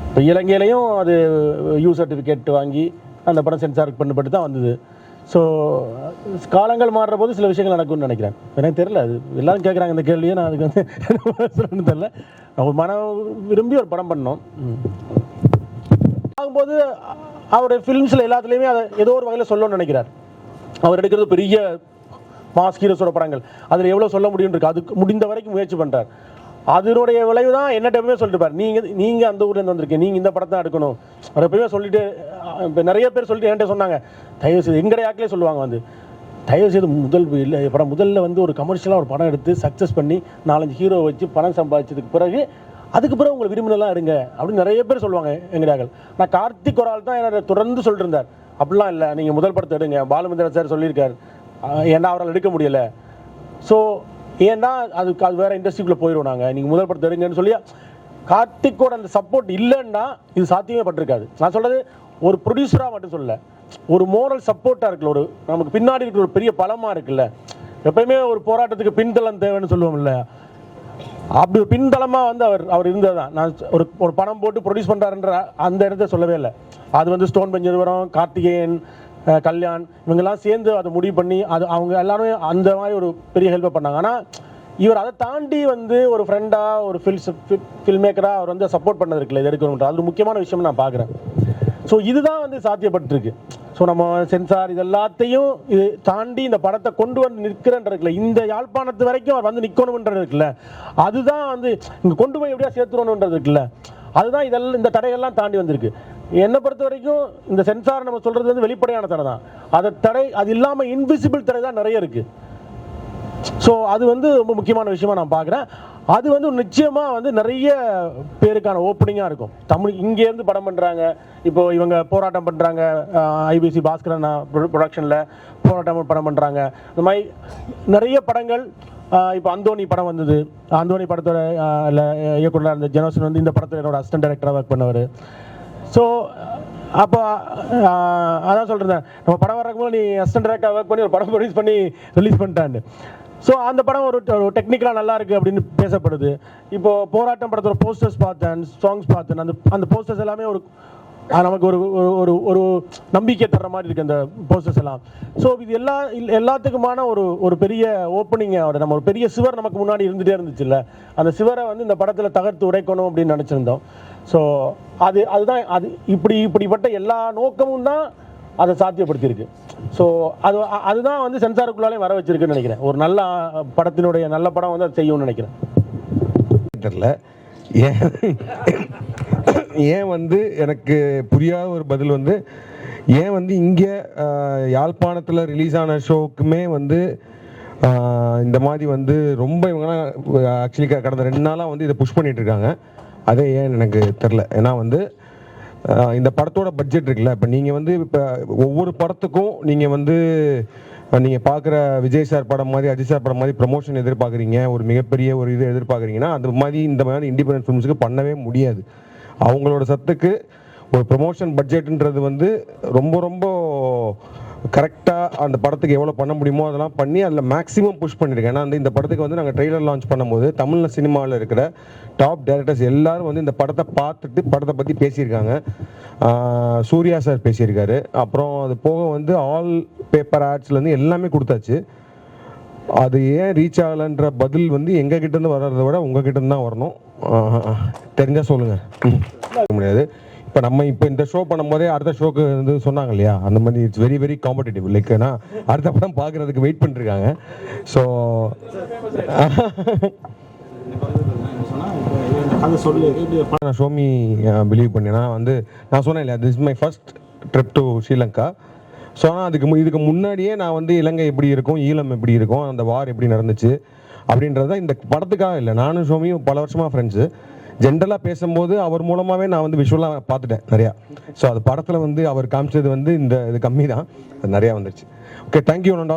Speaker 4: இப்போ இலங்கையிலையும் அது யூ சர்டிஃபிகேட் வாங்கி அந்த படம் சென்சார் பண்ணப்பட்டு தான் வந்தது. ஸோ காலங்கள் மாறுற போது சில விஷயங்கள் நடக்கும்னு நினைக்கிறேன். எனக்கு தெரியல, அது எல்லாரும் கேட்குறாங்க இந்த கேள்வியை. நான் அதுக்கு வந்து தெரியல. நம்ம மனம் விரும்பி ஒரு படம் பண்ணோம் ஆகும்போது அவருடைய ஃபிலிம்ஸில் எல்லாத்துலேயுமே அதை ஏதோ ஒரு வகையில் சொல்லணும்னு நினைக்கிறார். அவர் எடுக்கிறது பெரிய மாஸ் ஹீரோஸோட படங்கள், அதில் எவ்வளோ சொல்ல முடியும்னு இருக்கு. அதுக்கு முடிந்த வரைக்கும் முயற்சி பண்ணுறார். அதனுடைய விளைவு தான் என்ன டைமே சொல்லிட்டு பாரு, நீங்கள் அந்த ஊர்லேருந்து வந்திருக்கீங்க, நீங்கள் இந்த படத்தை எடுக்கணும். அவர் எப்பயுமே சொல்லிட்டு இப்போ நிறைய பேர் சொல்லிட்டு என்கிட்ட சொன்னாங்க, தயவுசெய்து எங்களுடைய ஆக்கிலே சொல்லுவாங்க வந்து தயவுசெய்து முதல்ல வந்து ஒரு கமர்ஷியலாக ஒரு படம் எடுத்து சக்ஸஸ் பண்ணி 4-5 ஹீரோ வச்சு பணம் சம்பாதிச்சதுக்கு பிறகு அதுக்கப்புறம் உங்களை விரும்பினெல்லாம் இருங்க அப்படின்னு நிறைய பேர் சொல்லுவாங்க எங்கடையாக்கள். நான் கார்த்திக் ஒரு ஆள் தான் என்னை தொடர்ந்து சொல்லிட்டு இருந்தார், அப்படிலாம் இல்லை, நீங்கள் முதல் படத்தை எடுங்க. பாலுமந்திரன் சார் சொல்லியிருக்கார், ஏன்னா அவரால் எடுக்க முடியலை. ஸோ ஏன்னா அது வேறு இண்டஸ்ட்ரிக்குள்ளே போயிடுவோம் நாங்கள், நீங்கள் முதல் படத்தை எடுங்கன்னு சொல்லி கார்த்திக்கோட அந்த சப்போர்ட் இல்லைன்னா இது சாத்தியமே பட்டிருக்காது. நான் சொல்கிறது ஒரு ப்ரொடியூசராக மட்டும் சொல்லலை, ஒரு மோரல் சப்போர்ட்டாக இருக்குல்ல, ஒரு நமக்கு பின்னாடி இருக்கிற ஒரு பெரிய பலமாக இருக்குல்ல. எப்பயுமே ஒரு போராட்டத்துக்கு பின்தளம் தேவைன்னு சொல்லுவோம்ல, அப்படி ஒரு பின்தளமாக வந்து அவர் இருந்தது தான். நான் ஒரு படம் போட்டு ப்ரொடியூஸ் பண்ணுறாருன்ற அந்த இடத்த சொல்லவே இல்லை. அது வந்து ஸ்டோன் பெஞ்ச் நிறுவனம், கார்த்திகேயன், கல்யாண் இவங்கெல்லாம் சேர்ந்து அதை முடிவு பண்ணி அது அவங்க எல்லாருமே அந்த மாதிரி ஒரு பெரிய ஹெல்ப்பை பண்ணாங்க. ஆனால் இவர் அதை தாண்டி வந்து ஒரு ஃப்ரெண்டாக ஒரு ஃபில்ம் மேக்கராக அவர் வந்து சப்போர்ட் பண்ணது இருக்குல்ல, இது எடுக்கணுன்ற அது ஒரு முக்கியமான விஷயம் நான் பார்க்குறேன். ஸோ இதுதான் வந்து சாத்தியப்பட்டிருக்கு. ஸோ நம்ம சென்சார் இது எல்லாத்தையும் இது தாண்டி இந்த படத்தை கொண்டு வந்து நிற்கிறன்றதுக்குல, இந்த யாழ்ப்பாணத்து வரைக்கும் அவர் வந்து நிற்கணுன்றது இருக்குல்ல, அதுதான் வந்து இங்கே கொண்டு போய் எப்படியா சேர்த்துடணுன்றது இருக்குல்ல, அதுதான் இதெல்லாம் இந்த தடையெல்லாம் தாண்டி வந்திருக்கு. என்னை பொறுத்த வரைக்கும் இந்த சென்சார் நம்ம சொல்கிறது வந்து வெளிப்படையான தடை தான். அது இல்லாமல் இன்விசிபிள் தடை தான் நிறைய இருக்குது. ஸோ அது வந்து ரொம்ப முக்கியமான விஷயமா நான் பார்க்குறேன். அது வந்து நிச்சயமாக வந்து நிறைய பேருக்கான ஓப்பனிங்காக இருக்கும். இங்கேருந்து படம் பண்ணுறாங்க, இப்போது இவங்க போராட்டம் பண்ணுறாங்க, ஐபிசி பாஸ்கரன் ப்ரொடக்ஷனில் போராட்டம் படம் பண்ணுறாங்க. இந்த மாதிரி நிறைய படங்கள் இப்போ அந்தோனி படம் வந்தது. அந்தோனி படத்தோட இயக்குனராக இருந்த ஜெனோசன் வந்து இந்த படத்தில் என்னோட அசிஸ்டன்ட் டைரக்டராக ஒர்க் பண்ணவர். ஸோ அப்போ அதான் சொல்கிறேன், நம்ம படம் வர்றதுக்கு நீ அசிஸ்டன்ட் டைரக்டராக ஒர்க் பண்ணி ஒரு படம் ப்ரொடியூஸ் பண்ணி ரிலீஸ் பண்ணிட்டான்னு. ஸோ அந்த படம் ஒரு டெக்னிக்கலாக நல்லா இருக்குது அப்படின்னு பேசப்படுது. இப்போது போராட்டம் படத்தோட போஸ்டர்ஸ் பார்த்தேன், சாங்ஸ் பார்த்தேன். அந்த போஸ்டர்ஸ் எல்லாமே ஒரு நமக்கு ஒரு ஒரு ஒரு நம்பிக்கை தர்ற மாதிரி இருக்குது அந்த போஸ்டர்ஸ் எல்லாம். ஸோ இது எல்லாத்துக்குமான ஒரு பெரிய ஓப்பனிங்கோட நம்ம ஒரு பெரிய சிவர் நமக்கு முன்னாடி இருந்துகிட்டே இருந்துச்சுல்ல, அந்த சிவரை வந்து இந்த படத்தில் தகர்த்து உடைக்கணும் அப்படின்னு நினச்சிருந்தோம். ஸோ அதுதான் இப்படிப்பட்ட எல்லா நோக்கமும் தான் அதை சாத்தியப்படுத்தியிருக்கு. ஸோ அதுதான் வந்து சென்சாருக்குள்ளாலே வர வச்சிருக்குன்னு நினைக்கிறேன். ஒரு நல்ல படத்தினுடைய நல்ல படம் வந்து அதை செய்யும்னு நினைக்கிறேன்.
Speaker 5: தெரியல ஏன் வந்து எனக்கு புரியாத ஒரு பதில் வந்து, ஏன் வந்து இங்கே யாழ்ப்பாணத்தில் ரிலீஸ் ஆன ஷோக்குமே வந்து இந்த மாதிரி வந்து ரொம்ப இவங்கலாம் ஆக்சுவலி கடந்த 2 நாளாக வந்து இதை புஷ் பண்ணிட்டு இருக்காங்க. அதே ஏன்னு எனக்கு தெரில. ஏன்னா வந்து இந்த படத்தோட பட்ஜெட் இருக்குல்ல, இப்போ நீங்கள் வந்து இப்போ ஒவ்வொரு படத்துக்கும் நீங்கள் பார்க்குற விஜய் சார் படம் மாதிரி அஜித் சார் படம் மாதிரி ப்ரமோஷன் எதிர்பார்க்குறீங்க, ஒரு மிகப்பெரிய ஒரு இது எதிர்பார்க்குறீங்கன்னா அந்த மாதிரி இந்த மாதிரி இண்டிபெண்டன்ட் ஃபிலிம்ஸுக்கு பண்ணவே முடியாது. அவங்களோட சத்துக்கு ஒரு ப்ரமோஷன் பட்ஜெட்டுன்றது வந்து ரொம்ப ரொம்ப கரெக்டாக அந்த படத்துக்கு எவ்வளோ பண்ண முடியுமோ அதெல்லாம் பண்ணி அதில் மேக்ஸிமம் புஷ் பண்ணியிருக்கேன். ஏன்னா வந்து இந்த படத்துக்கு வந்து நாங்கள் ட்ரெய்லர் லான்ச் பண்ணும்போது தமிழ் சினிமாவில் இருக்கிற டாப் டைரக்டர்ஸ் எல்லாரும் வந்து இந்த படத்தை பார்த்துட்டு படத்தை பற்றி பேசியிருக்காங்க. சூர்யா சார் பேசியிருக்காரு. அப்புறம் அது போக வந்து ஆல் பேப்பர் ஆட்ஸ்லேருந்து எல்லாமே கொடுத்தாச்சு. அது ஏன் ரீச் ஆகலைன்ற பதில் வந்து எங்கள் கிட்டேருந்து வர்றதை விட உங்கள் கிட்டேருந்து தான் வரணும். தெரிஞ்சால் சொல்லுங்கள். முடியாது. இப்போ இந்த ஷோ பண்ணும்போதே அடுத்த ஷோக்கு வந்து சொன்னாங்க இல்லையா, அந்த மாதிரி it's very very competitive. Like ஏன்னா அடுத்த படம் பார்க்குறதுக்கு வெயிட் பண்ணிருக்காங்க. ஸோ நான் ஷோமி பிலீவ் பண்ணேன்னா வந்து நான் சொன்னேன் இல்லையா, this is my first trip to Sri Lanka. So ஆனால் இதுக்கு முன்னாடியே நான் வந்து இலங்கை எப்படி இருக்கும், ஈழம் எப்படி இருக்கும், அந்த வார் எப்படி நடந்துச்சு அப்படின்றத இந்த படத்துக்காக இல்லை, நானும் ஷோமியும் பல வருஷமாக ஃப்ரெண்ட்ஸு. ஜென்ரலாக பேசும்போது அவர் மூலமாகவே நான் வந்து விஷுவலாக பார்த்துட்டேன் நிறையா. ஸோ அது படத்தில் வந்து அவர் காமிச்சது வந்து இது கம்மி தான், அது நிறையா வந்துருச்சு. Okay, thank you.